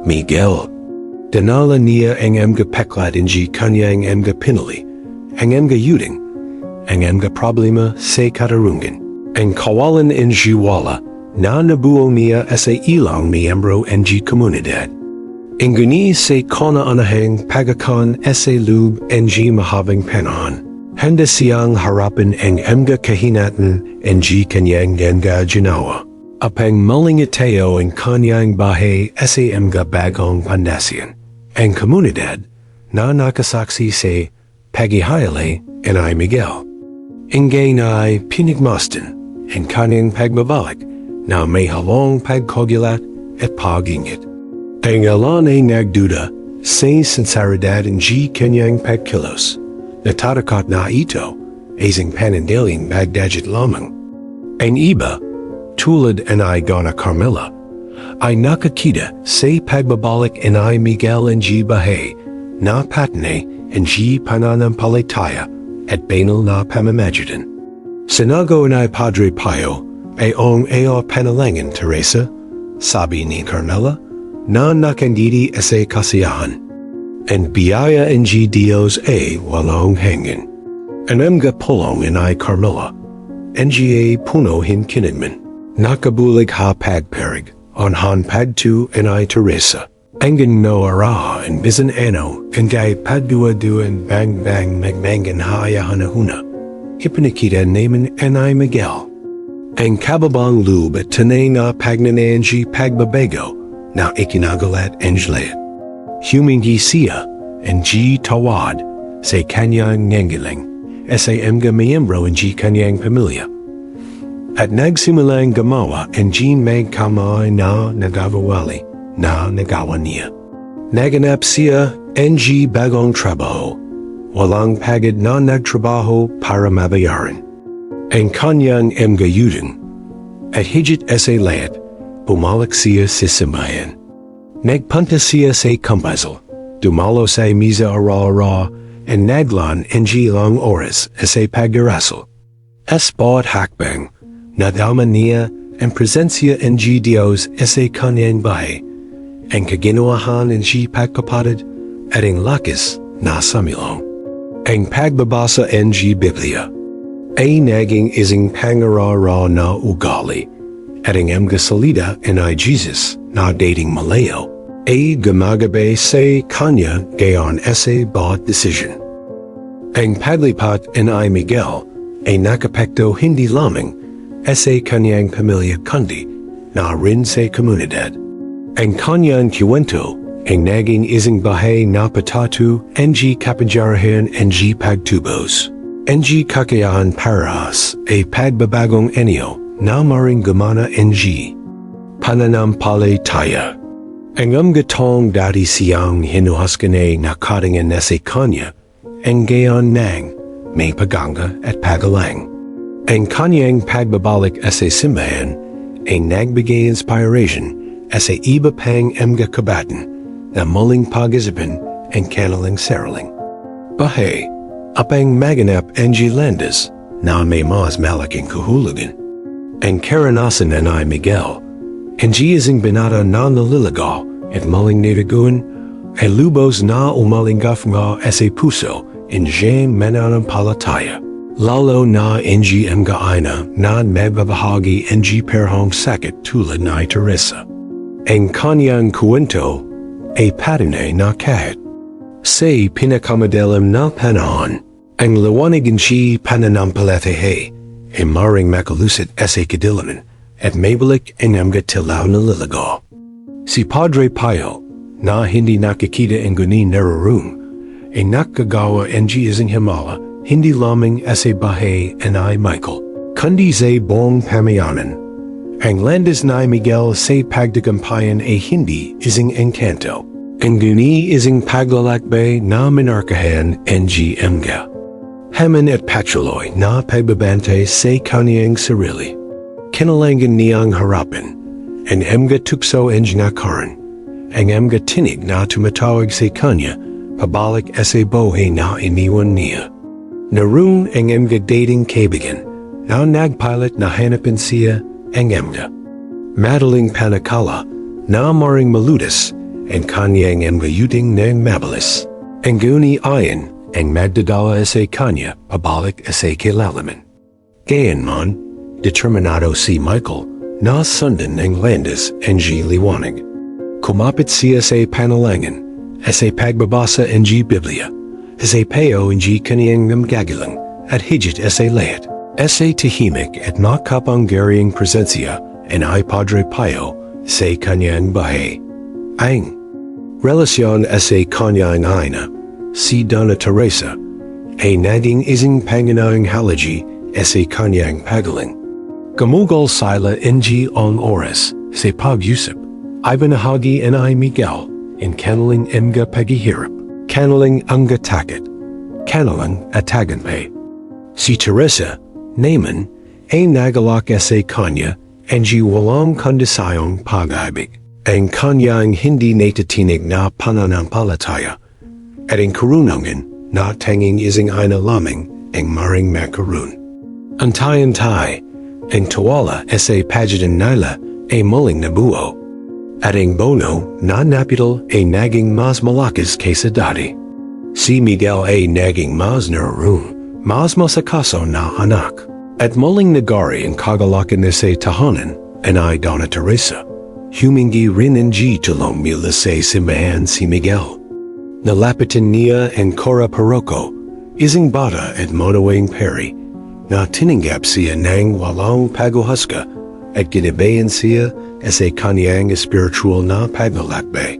Miguel. Dinala niya ang mga peklat ng kanyang mga pinali, ang mga yuding, ang mga problema sa katarungan, ang kawalan ng wala na nabuo niya sa ilang miyembro ng komunidad. Ang guni sa kauna-unahang pagakan sa loob ng mahabang panahon, handa siyang harapin ang mga kahinatan ng kanyang mga ginawa. Apang Manalangin Tayo ang kanyang bahay sa mga bagong pandasyan. Ang komunidad na nakasaksi sa pagihayale and I Miguel. Ingay na ay pinigmastan and kanyang pagbabalik na may halong pagkogulat at pag-ingit. Ang alan ay nagduda sa sinseridad ng kanyang pagkilos na tatakot na ito ay sing panandaling magdadjit lamang. Ang iba, tulad and I Gana Carmela, ay nakakita sa pagbabalik and I Miguel and Buhay na patne and Pananampalataya at banal na pamamagitan. Sinago and I Padre Pio ay ao Panalangin Teresa, sabi ni Carmela, na nakandidi ese kasiyahan, and biyaya and Dios ay walong hangin. Anemga pulong and I Carmela, nga puno hin kinigman, nakabulig ha pagperig, on han pagtu and I Teresa. Angan no ara and bisan ano, kanday padua duan bang bang magmangan haya hanahuna. Hipanikita naman and I Miguel. Ang kababang lube at tanay na pagnananji pagbabago na ikinagalat anjlayat. Humingi siya and tawad sa kanyang nangiling sa mga miyembro ng kanyang pamilya. At nagsimulang gumawa ang magkamay na nagawawali na nagawa niya. Naganap siya ng bagong trabaho, walang pagod na nagtrabaho para mabayaran. Ang kanyang mga yudin at higit sa lahat, bumalik siya sa simbahan. Nagpunta siya sa kumpasal, dumalo sa misa ara-ara, and naglan ng ilang oras sa pagdarasal. Bawat hakbang, nadalman niya ang presensya ng Diyos sa kanyang bahay, ang kaginawahan ng pagkapatid at ang lakas na samilong. Ang pagbabasa ng Biblia ay naging isang pangara-ara na ugali, at ang mga salida ng Jesus na dating malayo ay gumagabay sa kanya gayon sa bawat decision. Ang paglipat ng I Miguel ay nakapekto hindi lamang sa kanyang pamilya kundi na rin sa komunidad. Ang kanyang kiwento ay naging isang bahay na patatu ng kapajarahan ng pagtubos. Ng kakayahan paras ay pagbabagong enyo na maring gumana ng Pananampalataya. Ang gatong dati siyang hinuhaskanay na katingan na sa kanya ang gayon nang may paganga at pagalang. Ang kanyang pagbabalik sa simbahan ay nagbigay inspiration sa iba pang mga kabatan na muling pag-isipan ang kanilang saraling. Buhay, apang maganap ang Landas na may mas malaking kahulugan. Ang karanasan ng I Miguel, ang isang binata na naliligaw at muling niraguan ay lubos na umalinggaf nga sa puso ng Mananampalataya. Lalo na ng mga aina na magbabahagi ng perhong sakit tulad ni Teresa. Ang kanyang kwento ay patunay na kahit sa pinakamadalim na panahon, ang liwanag ng Pananampalataya ay maring makalusit sa kadilaman at maybalik ang mga tilaw na liligaw. Si Padre Pio na hindi nakikita ang gunin nararung ay nakagawa ng isang himala hindi lamang sa bahay ng I Michael, kundi sa buong pamayanan. Ang Landas ni Miguel sa pagdagampayan ay hindi isang engkanto. Ang guni isang paglalakbay na minarkahan ng mga haman at patuloy na pagbabantay sa kanyang sarili. Kinalangan niyang harapin ang mga tukso ng nakaran, ang mga tinig na tumatawag sa kanya pabalik sa buhay na iniwan niya. Naroon ang mga dating kaibigan na nagpilit na hanapin siya ang mga madaling panakala na maring maludas ang kanyang mga yuting ng mabilis. Ang guni ayon ang magdadala sa kanya pabalik sa kilalaman. Gayunman, determinado si Michael na sundan ang Landas ng liwanag. Kumapit siya sa Panalangin sa pagbabasa ng Biblia, sa payo ng kaniyang namgagalang at higit sa lahat, sa tahimik at makapangyarihang presensya ng I Padre Pio sa kanyang bahay. Ang relasyon sa kanyang ina, si Donna Teresa, a naging ising panganang halaji, sa kanyang pagaling. Gamugol sila ng ong oras, sa pag-usap, Ibanahagi and I Miguel, in kanaling mga paghihirap, kanaling angga takit, kanalang ataganpay. Si Teresa, Naaman, ay nagalak sa kanya, ng walang kondisayong pag-ibig, ang kanyang hindi natatinig na pananampalataya, at ang karunungan na tanging ising ina lamang ang maring makaroon. Antay-antay, ang tawala sa pagitan nila ay muling nabuo, at ang bono na napital ay naging mas malakas kaysa dati. Si Miguel ay naging mas naroon, mas masakaso na anak, at muling nagari ang kagalakan na sa tahanan, and ay Donna Teresa. Humingi rin ng tulong mula sa simbahan si Miguel. Nalapitan niya ang Cora Parroco, isang bata at monawang peri, na tinanggap siya ng walang paghuhusga at ginabayan siya sa kanyang spiritual na paglalakbay.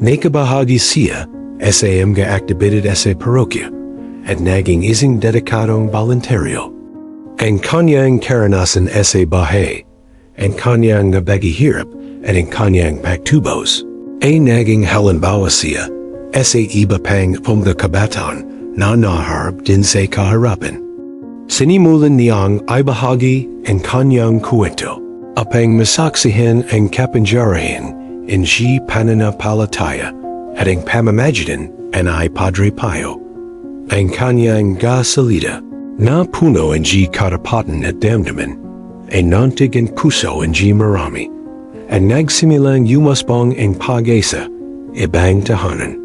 Nakabahagi siya sa mga aktibidad sa parokya at naging isang dedikadong voluntaryo. Ang kanyang karanasan sa bahay, ang kanyang nabaghihirap at ang kanyang pagtubos ay naging halimbawa siya sa iba pang mga kabataan na naharap din sa kahirapan. Sinimulan niyang ibahagi ang kanyang kwento upang masaksihan ang kapangyarihan ng pananampalataya at ang pamamagitan ay Padre Pio. Ang kanyang gasalida na puno ng katapatan at damdaman ay nantig ang puso ng marami at nagsimilang yumasbong ang pag-asa ibang tahanan.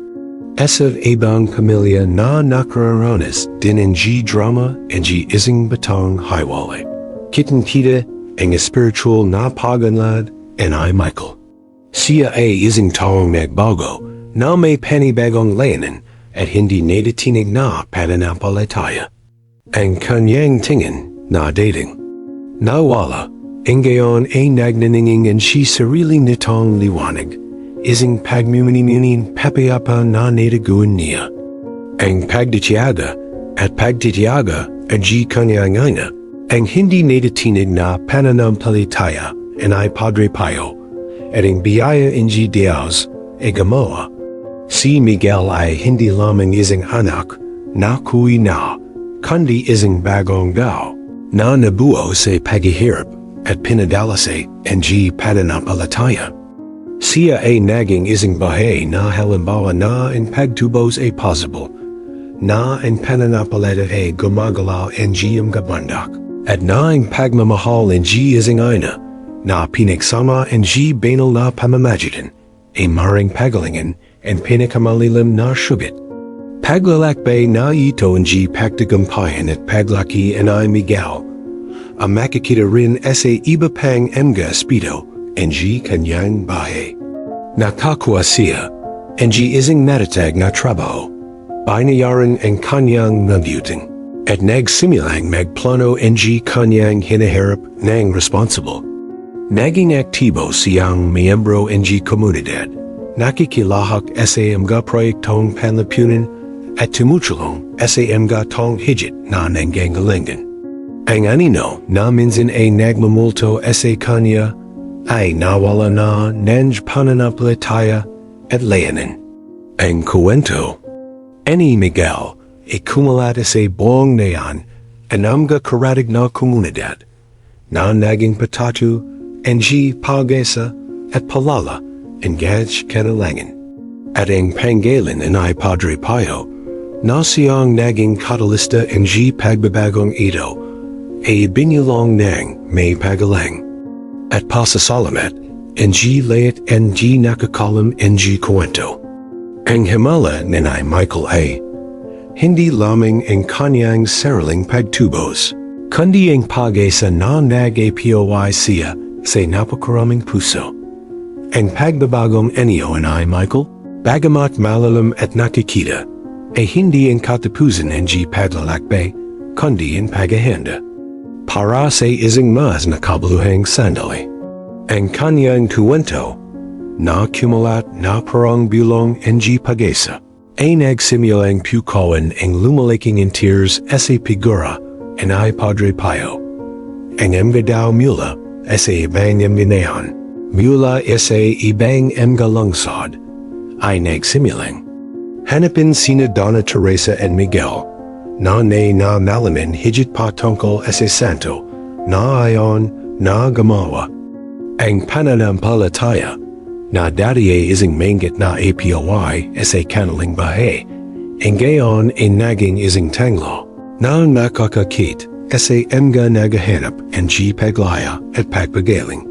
Esav ibang pamilya na nakararanas din ng drama ng isang batang highway. Kitang-kita ang spiritual na pagunlad ay Michael. Siya ay isang taong nagbago na may panibagong layanan at hindi natatinig na pananampalataya. Ang kanyang tingin na dating. Nawala, ang gayon ay nagnaningin sarili nitong liwanag. Isang pagmumuni-munin papayapa na natagawan niya. Ang pagtitiyaga at pagtitiyaga ang kanyang ina, ang hindi natatinig na pananampalataya ay Padre Pio, at ang biyaya ng Diyos ay gumawa. Si Miguel ay hindi lamang isang anak na kuwi na, kundi isang bagong tao na nabuo sa paghihirap at pinadala sa ng pananampalataya. Siya ay naging isang bahay na halimbawa na ang pagtubos ay possible, na ang pananampalataya ay gumagalaw ng mga bandak, at na ang pagmamahal ng isang ina na pinagsama ng banal na pamamagitan ay maring pagalingan ang pinakamalilim na sugat. Paglalakbay na ito ng pagtagumpayan at paglaki ay Miguel, ang makikita rin sa iba pang mga espiritu ng kanyang bahay. Nakakuha siya ng isang matatag na trabaho, binayaran ang kanyang nabuting, at nagsimulang magplano ng kanyang hinaharap ng responsible. Naging aktibo siyang miyembro ng komunidad, nakikilahok sa mga proyektong panlipunan at tumutulong sa mga tong higit na nanggagalingan. Ang anino na minsan ay nagmamulto sa kanya ay nawala na ng pananampalataya at layanan. Ang kwento ni Miguel ay kumalat sa buong nayan ang mga karatig na komunidad na naging patatu ng pag-asa at palala ng kanilangan. At ang panggalan ay Padre Pio na siyang naging katalista ng pagbabagong ito ay binyulong ng may pagalang. At pasasalamat ng layat ng nakakalam ng kwento. Ang himala ni Michael ay hindi lamang ang kanyang sariling pagtubos, kundi ang pag-asa na nag-apoy siya sa napakaraming puso. Ang pagbabagong niyo ay Michael, bagamat malalim at nakikita, ay hindi ang katapusan ng paglalakbay, kundi ang paghahanda para sa isang mas nakabuluhang sandali. Ang kanyang kwento na kumulat na parang bulong ng pag-asa nagsimulang pukoan ang lumalaking in tears sa figura and ay Padre Pio. Ang emga mula sa ibang emganehan, mula sa ibang emga lungsod, ay nagsimulang. Hanapin sina Donna Teresa and Miguel, na nalaman higit pa tungkol sa santo, na ayon na gumawa. Ang Pananampalataya, na dati isang manggit na APOY sa kanilang bahay, ang gayon ay naging isang tanglo, na nakakakit sa mga naghahanap ng paglaya at pagpagaling.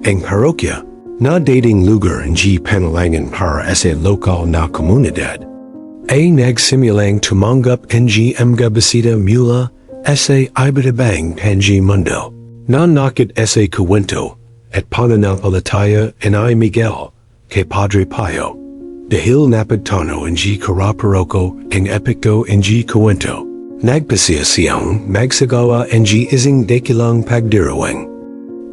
Ang parokya, na dating lugar ng Panalangin para sa lokal na komunidad, ay nagsimulang tumanggap ng mga bisita mula sa iba't-ibang mundo, na nakit sa kuwento at pananampalataya ay Miguel kay Padre Pio, dahil napagtano ng karaparoko ang epiko ng kuwento, nagpasiya siyang magsagawa ng isang dakilang pagdirawang.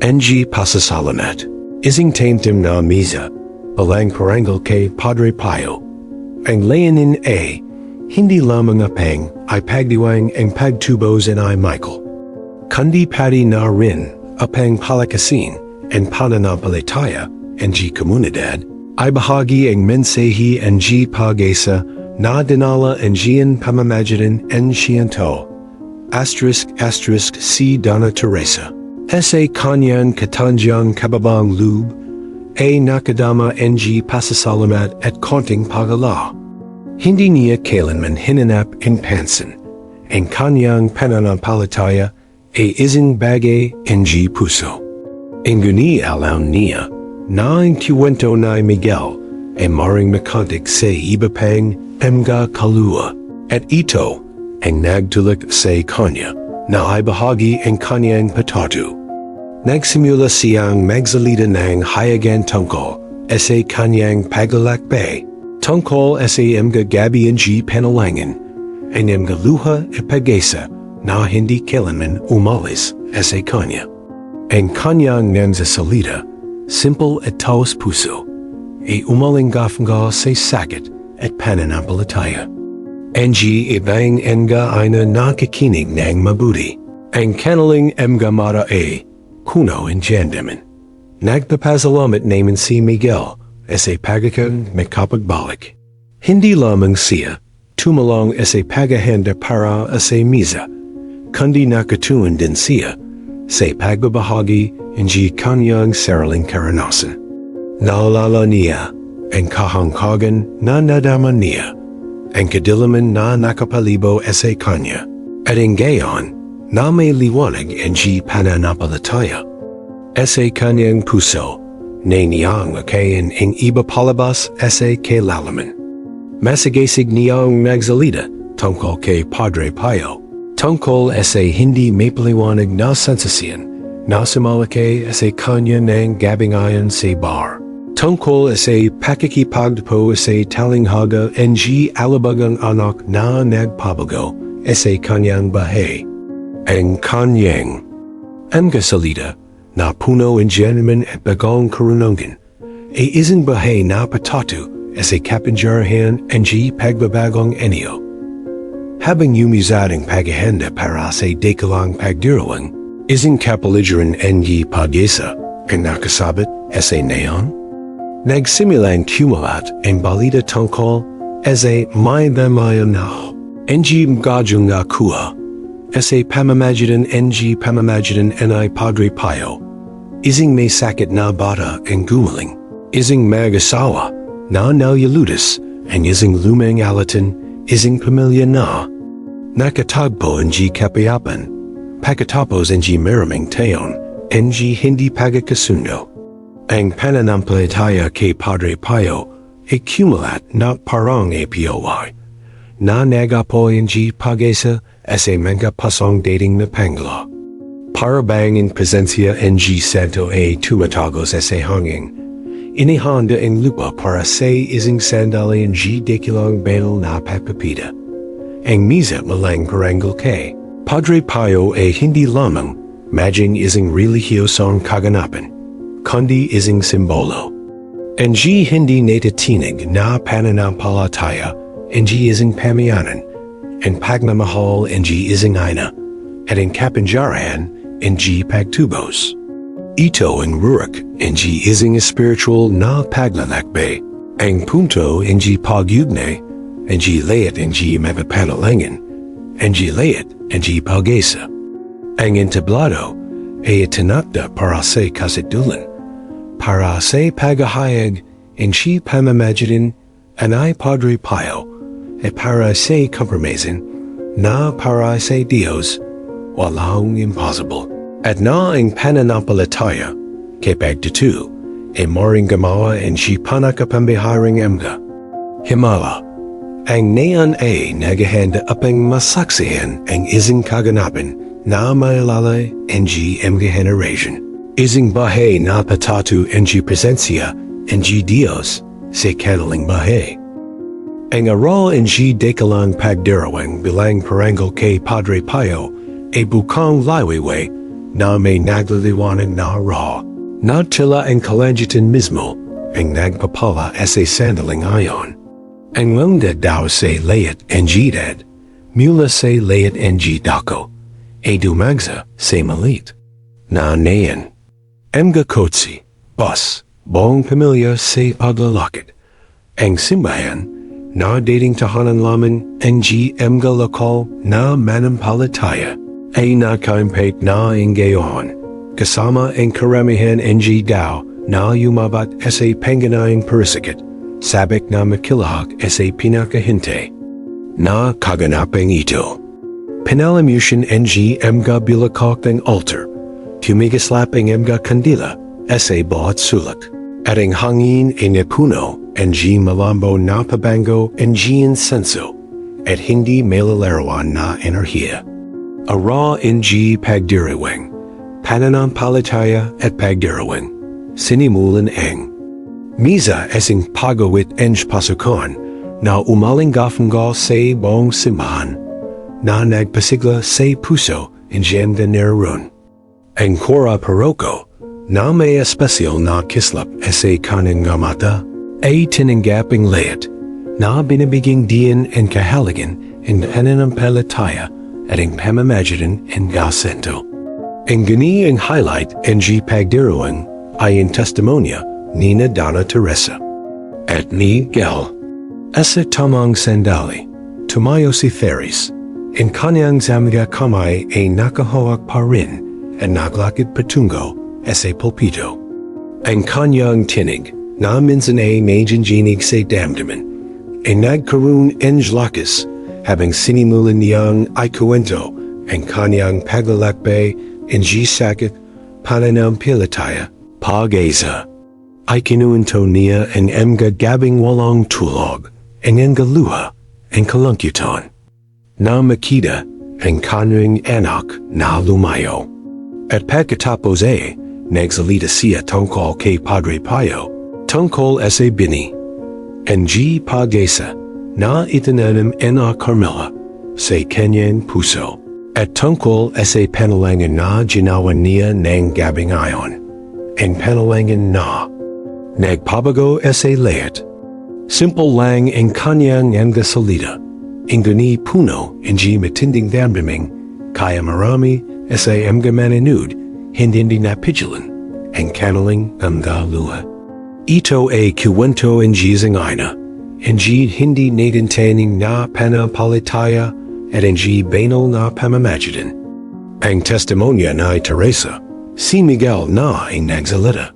Ng pasasalamat, isang taimtim na misa, alang parangal kay Padre Pio. Ang layunin ay, hindi lamang apang ay pagdiwang ang pagtubos ay Michael. Kundi pati na rin apang palakasin ang pananampalataya ang komunidad, ay bahagi ang mensahe ang pag-asa na dinala ang pamamagitan ang siento. ** si Donna Teresa. Sa kanyang katangyang kababang loob, ay nakadama ang pasasalamat at konting pag-alala. Hindi niya kailanman hinanap ang pansin. Ang kanyang pananampalataya ay isang bagay ang puso. Ang guni alam niya na ang kiwento na Miguel ay maring makantik sa iba pang mga kaluluwa, at ito ang nagtulak sa kanya na ay bahagi ang kanyang patatu. Nagsimula siyang magsalita ng hayagan tungkol sa kanyang paglalakbay, tungkol sa mga gabi ng Panalangin, ang mga luha at pag-asa na hindi kailanman umalis sa kanya. Ang kanyang nansasalita, simple at taos puso, ay umalinggaf-nga sa sakit at pananampalataya. Ang ibang nga ay na nakikinig ng mabuti. Ang kanilang mga mata ay kuno and jandaman. Nagpapasalamat naman si Miguel sa pagkakang makapagbalik. Hindi lamang siya tumalong sa paghahanda para sa misa, kundi nakatuon din siya sa pagbabahagi ng kanyang sariling karanasan. Naalala niya ang kahangkagan na nadaman niya, ang kadilaman na nakapalibo sa kanya, at ang gayon na may liwanag ang pananampalataya sa kanyang puso na niyang lakayan ang iba palabas sa kailalaman. Masigasig niyang nagsalita tungkol kay Padre Pio, tungkol sa hindi may paliwanag na sensasyon na sumalakay sa kanya ng gabingayan sa bar, tungkol sa pakikipagtapos sa talinghaga ng alabagang anak na nagpabago sa kanyang bahay. Ang kanyang salita na puno ng genuine at bagong karunungan ay isang bahay na patatu sa kapangyarihan ng pagbabagong anyo. Habang umizad ang paghahanda para sa dakilang pagdirawang, isang kapaligiran ng pag-asa ang nakasabit sa neon. Nagsimulang kumulat ang balita tungkol sa may damayan na ang mgadyong nakuha sa pamamagitan ng pamamagitan ay Padre Pio. Isang may sakit na bata ang gumaling, isang mag-asawa na naluludas, ang isang lumang alatan, isang pamilya na nakatagpo ang kapayapan, pagkatapos ang maraming taon, ang hindi pagkakasundo. Ang pananampalataya kay Padre Pio ay kumulat na parang APOY, na nagapoy ang pag-asa sa mga pasong dating na pangla. Para bang in presensya ng santo ay tumatagos sa hangin. Inihanda ang lupa para sa isang sandali ng dakilang banal na pagpapita. Ang misa malang parangal kay Padre Pio ay hindi lamang maging isang relihiyosong kaganapan, kundi isang simbolo. Ang hindi natatinig na pananampalataya NG ising pamayanan, and pagmamahal NG ising ina, at in kapanjarahan NG pagtubos. Ito ang rurak NG ising spiritual na paglalakbay, ang punto NG pagyugne, NG layat NG magapanalangin, NG layat NG pagesa. Ang entablado ay itinakda para sa kasitulan, para sa pagahayag NG pamamajidin anay Padre Pio, e para sa compromisin, na para sa Dios, walang impossible. At na ang Pananampalataya, kapag dito, e maring gamawa and si panakapambiharing emga. Himala, ang nayan ay nagahanda apang masaksihan ang ising kaganapin na maalala ng emga generation. Ising bahay na patatu ng presensya ng Dios sa kanilang bahay. Ang aral ng dekalang pagdirawang bilang parangal kay Padre Pio ay bukang liwiway na may nagliliwanag na raw. Na tila ang kalangitan mismo ang nagpapala sa sandaling ayon. Ang lungda daw sa layat ng dad, mula sa layat ng dako, ay dumagsa sa malit. Na nayan, emga kotsi, bus, buong pamilya sa paglalakad. Ang simbahan, na dating tahanan laman ng emga lokal na Manalangin ay nakaimpake na ingayon, kasama ang karamihan ng daw na yumabat sa panganayang persikit, sabik na makilahak sa pinakahinte. Na kaganapang ito. Pinalamusin ng mga bilakok ng altar, tumigaslap ang mga kandila sa bawat sulak, at ang hangin ay napuno ng malambo na pabango ng insenso, at hindi malalarawan na enerhiya. Ara ng pagdiriwang, Pananampalataya at pagdiriwang, sinimulan ang Misa esing pagawit ng pasukan na umalinggafanggal sa buong simbahan na nagpasigla sa puso ng genda nerun. Ang kora paroko na may espesyal na kislap sa kaning mata ay tinanggaping layat na binibiging diyan ang kahalagan ng pananampalataya at ang pamamagitan ng gasento. Ang gani ang highlight ng pagdirawang ay ang testimonya ni na Donna Teresa. At ni Gel, asa tamang sandali, tumayo si Theris, ang kanyang zamga kamay ay nakahawak pa rin at naglakad patungo sa pulpito. Ang kanyang tinig na minsan ay medinjinig sa damdaman, ay nagkaroon ng lakas habang sinimulan niyang ikuwento ang kanyang paglalakbay ng sakit pananampalataya. Pag-asa ay kinuwento niya ang mga gabing walang tulog ang luha ang kalungkutan na makita ang kanyang anak na lumayo. At pagkatapos ay nagsalita siya tungkol kay Padre Pio tungkol sa bini ang pag-asa na itinanam na Carmela sa kanyang puso at tungkol sa panalangin na ginawa niya ng gabing ayon. Ang panalangin na nagpabago sa layat. Simple lang ang kanyang mga salita. Ang gani puno ang matinding damdaming kaya marami sa mga manonood hindi napigilan ang kanilang mga luha. Ito ay kiwento ang isang ina, ang hindi natintaning na pananampalataya at ang banal na pamamagitan. Ang testimonya ni Teresa, si Miguel na ang nagsalita.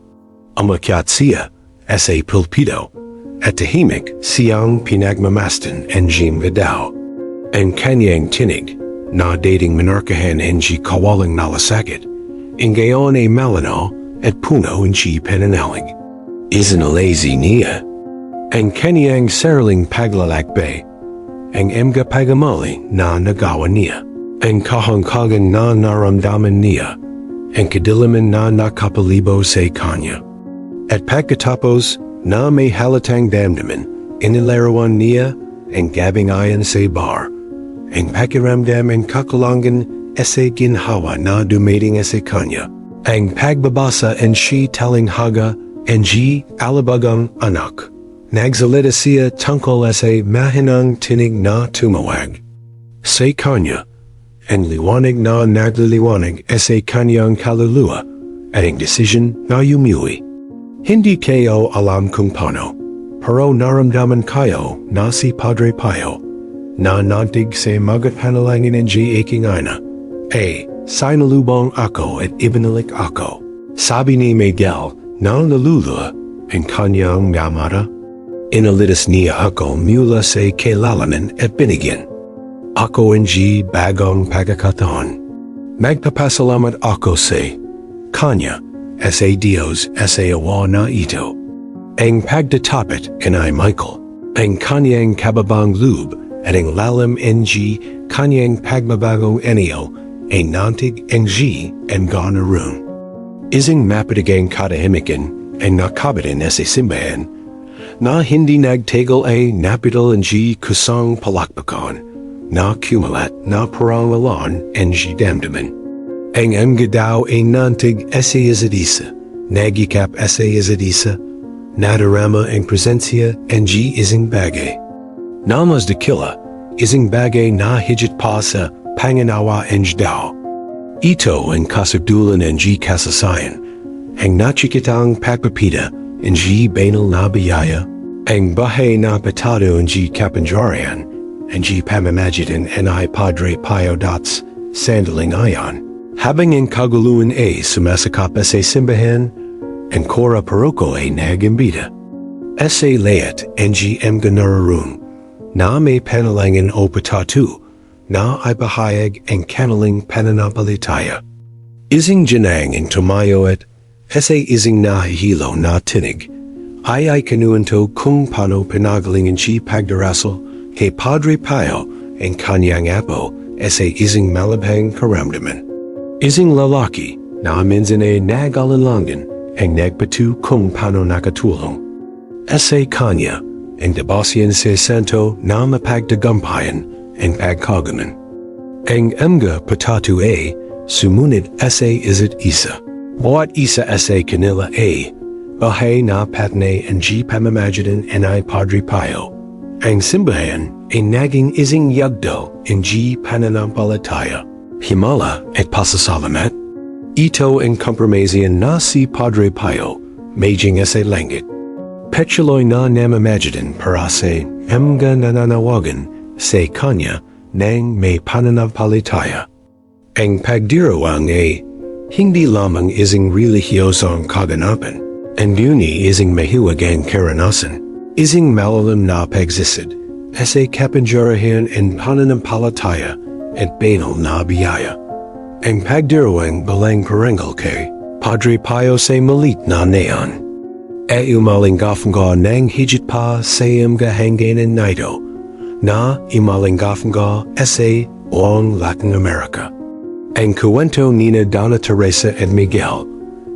Umakyat siya sa pulpito at tahimik siyang pinagmamasdan ang gadaw. Ang kanyang tinig na dating minarkahan ang kawalang nalasakit, ang gayon ay malanaw at puno ang pananalig. Isinalazy niya ang kanyang sariling paglalakbay, ang mga pagamali na nagawa niya, ang kahangkagan na naramdaman niya, ang kadilaman na nakapalibo sa kanya. At pagkatapos na may halatang damdaman, inilarawan niya ang gabing ayon sa bar, ang pakiramdam ang kakulangan sa ginhawa na dumating sa kanya, ang pagbabasa ang talinghaga ang alabagang anak, nagsalita siya tungkol sa mahinang tinig na tumawag sa kanya, ang liwanag na nagliliwanag sa kanyang kaluluwa at ang desisyon na yumuwi. Hindi kayo alam kung paano, pero naramdaman kayo na si Padre Pio na nantig sa mga panalangin ng aking ina, sinalubong ako at ibinalik ako. Sabi ni Miguel na naluluwa ang kanyang yamada. Inalitas niya ako mula sa kailalaman at binigyan ako ng bagong pagkakataon. Magpapasalamat ako sa kanya sa Diyos sa awa na ito. Ang pagtatapit kanay Michael, ang kanyang kababang loob at ang lalim ng kanyang pagbabago niyo ay nantig ang ang ganaroon. Isang mapatigang katahimikan ay nakabitin sa simbahan na hindi nagtagal ay napital ang kusang palakpakan na kumalat na parangalan ang damdaman. Ang amgadaw ay nantig sa izadisa, nagikap sa izadisa, nadarama ang presensya ang isang bagay. Namas dakila, isang bagay na higit pa sa panganawa ang daw. Ito ang kasagdulan ang kasasayan, ang nachikitang pagpapita ang banal na biyaya, ang bahay na patado ang kapanjarian, ang pamamagitan ang Padre Pio dots sandaling ayon. Habang ang kaguluhan ay sumasakap sa simbahan, ang kora paroko ay nagambita. Sa layat ang ganararoon, na may panalangin o patatu, na ay bahayag ang kanaling Pananampalataya. Ising janang ang tumayo at sa ising nahihilo na tinig, ay kanuanto kung paano pinagaling ang pagdarasal kay Padre Pio ang kanyang apo sa ising malabhang karamdaman. Ising lalaki na minsan ay nag-alanlangan ang nagpatu kung paano nakatulong. Sa kanya, ang debasyan sa santo na mapagdagumpayan ang pagkagaman. Ang mga patatu ay sumunod sa isa't isa. Bawat isa sa kanila ay bahay na patnay ang pamamagitan ang Padre Pio. Ang simbahan ay naging ising yugto ang pananampalataya. Himala at pasasalamat. Ito ang kompromisyon na si Padre Pio, maging sa langit. Petuloy na namamagitan para sa mga nananawagan sa kanya ng may pananampalataya. Ang pagdirawang ay hindi lamang ising relihiyosong kaganapan, ang yuni ising mahiwagang karanasan, ising malalim na pagsisid, sa kapangyarihan and pananampalataya at banal na biyaya. Ang pagdirawang balang parangal kay Padre Pio sa malit na neon. Umalingafanga ng higit pa sa mga hangganan nito, na imalingafanga sa buong Latin America. Ang kuwento nina Donna Teresa at Miguel,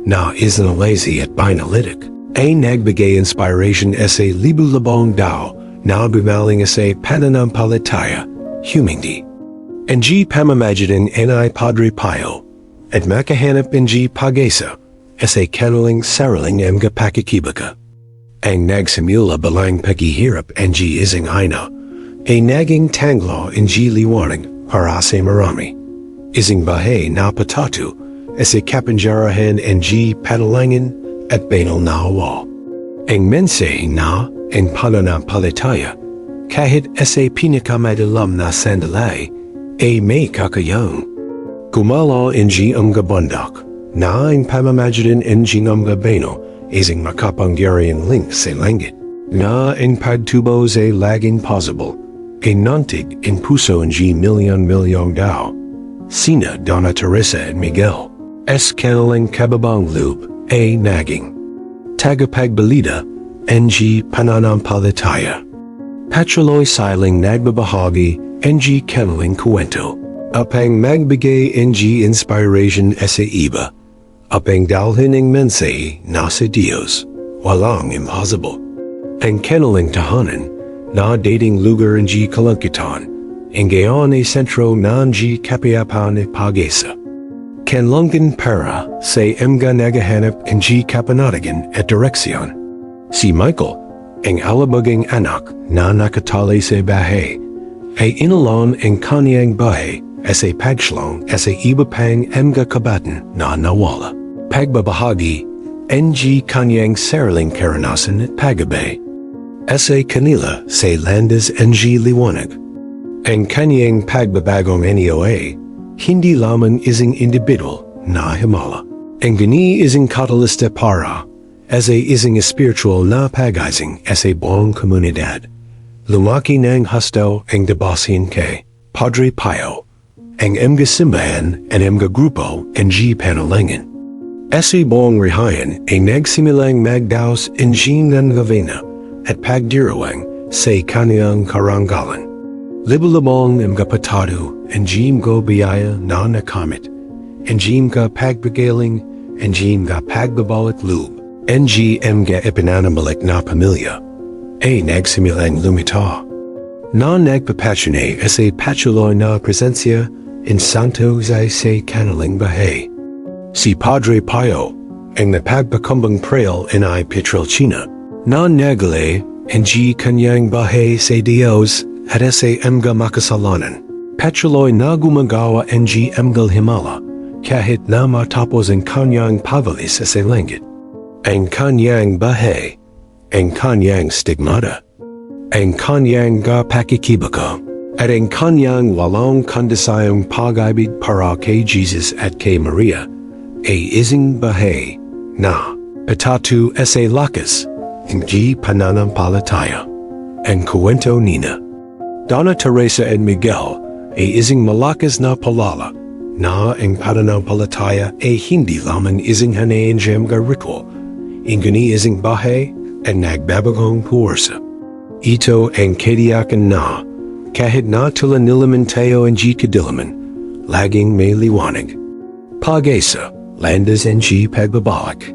na isinalazi at binalitik, ay nagbigay inspiration sa libu-labong daw na bumaling sa pananampalataya, humindi. Ang pamamagitan ang Padre Pio, at makahanap ang pag-asa sa kanaling saraling mga pakikibaka. Ang nagsimula balang paghihirap ang isang ina, ay naging tanglo ang liwanag para sa marami. Isang bahay na patatu sa kapangyarihan ang panalangin at banal na awa. Ang mensahe na ang pananampalataya, kahit sa pinakamadalam na sandalay, ay may kakayang. Kumala ang mga bandak, na ang pamamagitan ang mga bano isang makapangyarihan link sa langit, na ang pagtubo sa laging possible, ay nantig ang puso ang milyon daw. Sina Donna Teresa at Miguel, kanalang kababang loob ay naging tagapagbalita ang pananampalataya. Patuloy siling nagbabahagi ang kanalang kwento, apang magbigay ng inspiration sa iba, apang dalhin ng mensahe na sa Diyos, walang impossible. Ang kanalang tahanan na dating lugar ng kalangkitan, ang gayon ay sentro ng kapayapan at pag-asa. Kanlangin para sa mga nagahanap ng kapanatagan at direksyon. Si Michael, ang alabaging anak na nakatali sa bahay, ay inalon ang kanyang bahay as a pagslong as a iba pang mga kabatan na nawala. Pagbabahagi, ng kanyang sariling karanasan at pagabay. As a kanila sa Landas ng liwanag. Ang kanyang pagbabagong NEOA, hindi lamang isang individual na himala. Ang gani isang catalyst para as a isang spiritual na pag-ising as a buong komunidad. Lumaki ng husto ang debasin kay Padre Pio, ang mga simbahan ang mga grupo ng Panalangin. As a buong rehayan ay nagsimulang magdaos ng ng gavena at pagdirawang sa kanyang karangalan. Libalabong mga patado ang go biyaya na nakamit, ang ka pagbagaling, ang ka pagbabawat loob, ang mga ipinanamalik na pamilya, ay nagsimulang lumitaw. Na nagpapasyone as a patuloy na presensya in Santo sa kanilang bahay. Si Padre Pio ang napagpakumbang prail in ay Pietrelcina, na nagale ang kanyang bahay sa Dios at sa mga makasalanan. Patuloy na gumagawa ang mga himala kahit na matapos ang kanyang pavalis sa langit. Ang kanyang bahay, ang kanyang stigmata, ang kanyang pakikibaka, at ang kanyang walong kandisayang pag-ibig para kay Jesus at kay Maria, ay isang bahay na patatu sa lakas ng pananampalataya. Ang kwento nina, Donna Teresa and Miguel ay isang malakas na palala na ang pananampalataya ay hindi lamang isang hanayin mga ritual, ingani isang bahay ang nagbabagong puwersa. Ito ang kadiyakan na, kahit na Tulanalamin Tayo ang kadilaman, laging may liwanag. Pag-asa, Landas ng pagbabalik.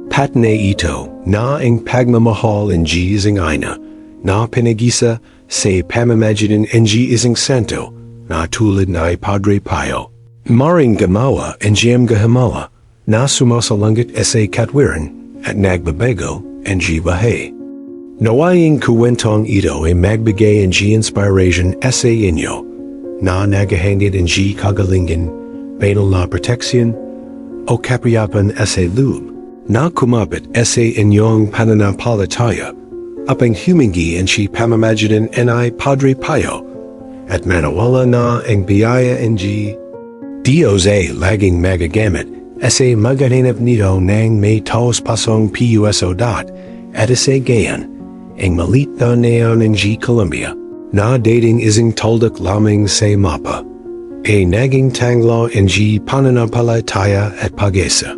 Patne ito na ang pagmamahal ng isang ina, na pinagisa sa pamamagitan ng isang santo, na tulad na Padre Pio. Maring gamawa ang mga himala, na sumasalangit sa katwiran at nagbabago ang bahay. Nawayang kuwentong ito ay magbigay ng inspiration sa inyo na nagahangit ng kagalingan, banal na proteksyon, o kapayapan sa loob na kumapit sa inyong pananampalataya upang humingi ang pamamagitan ng Padre Pio at manawala na ang biyaya ng Dios ay laging magagamit sa maghanap nito ng may taos pasong PUSO at sa gayan ang malit na neon ng Colombia na dating isang toldak lamang sa mapa ay naging tanglo ng pananampalataya at pag-asa.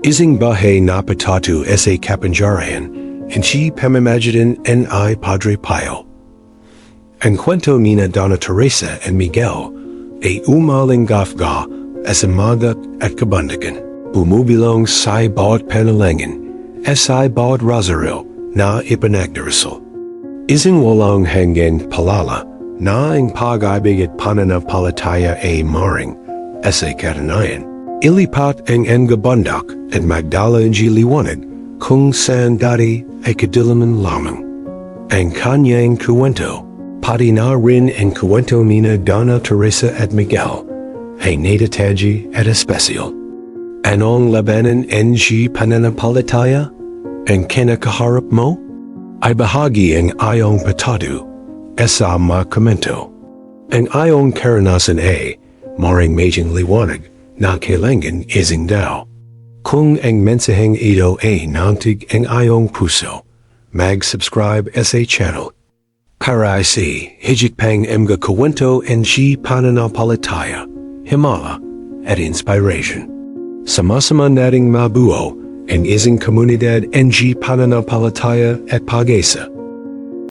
Isang bahay na patatu sa kapangyarihan ang pamamagitan ng Padre Pio. Ang kwento nina Donna Teresa and Miguel ay umaling gafga sa magat at kabandagan. Bumubilong sa bawat panalangin sa bawat rosaryo na ipanagdarasal. Isang walang hanggang palala na ang pag-ibig at pananampalataya ay maring sa katanayan. Ilipat ang bandak at magdala ang liwanag kung saan dati ay kadilaman lamang. Ang kanyang kwento, pati na rin ang kwento nina Donna Teresa at Miguel, ay natataji at espesyal. Anong labanan ng pananampalataya? Ang kinakaharap mo? Ay bahagi ang iyong patado sa mga komento. Ang iyong karanasan ay maring medyo liwanag na kailangan isang daw. Kung ang mensaheng ito ay nantig ang iyong puso, mag-subscribe sa channel. Para si higit pang mga kwento ng pananampalataya, himala at inspiration. Sama-sama nating mabuo ang isang komunidad ng pananampalataya at pag-asa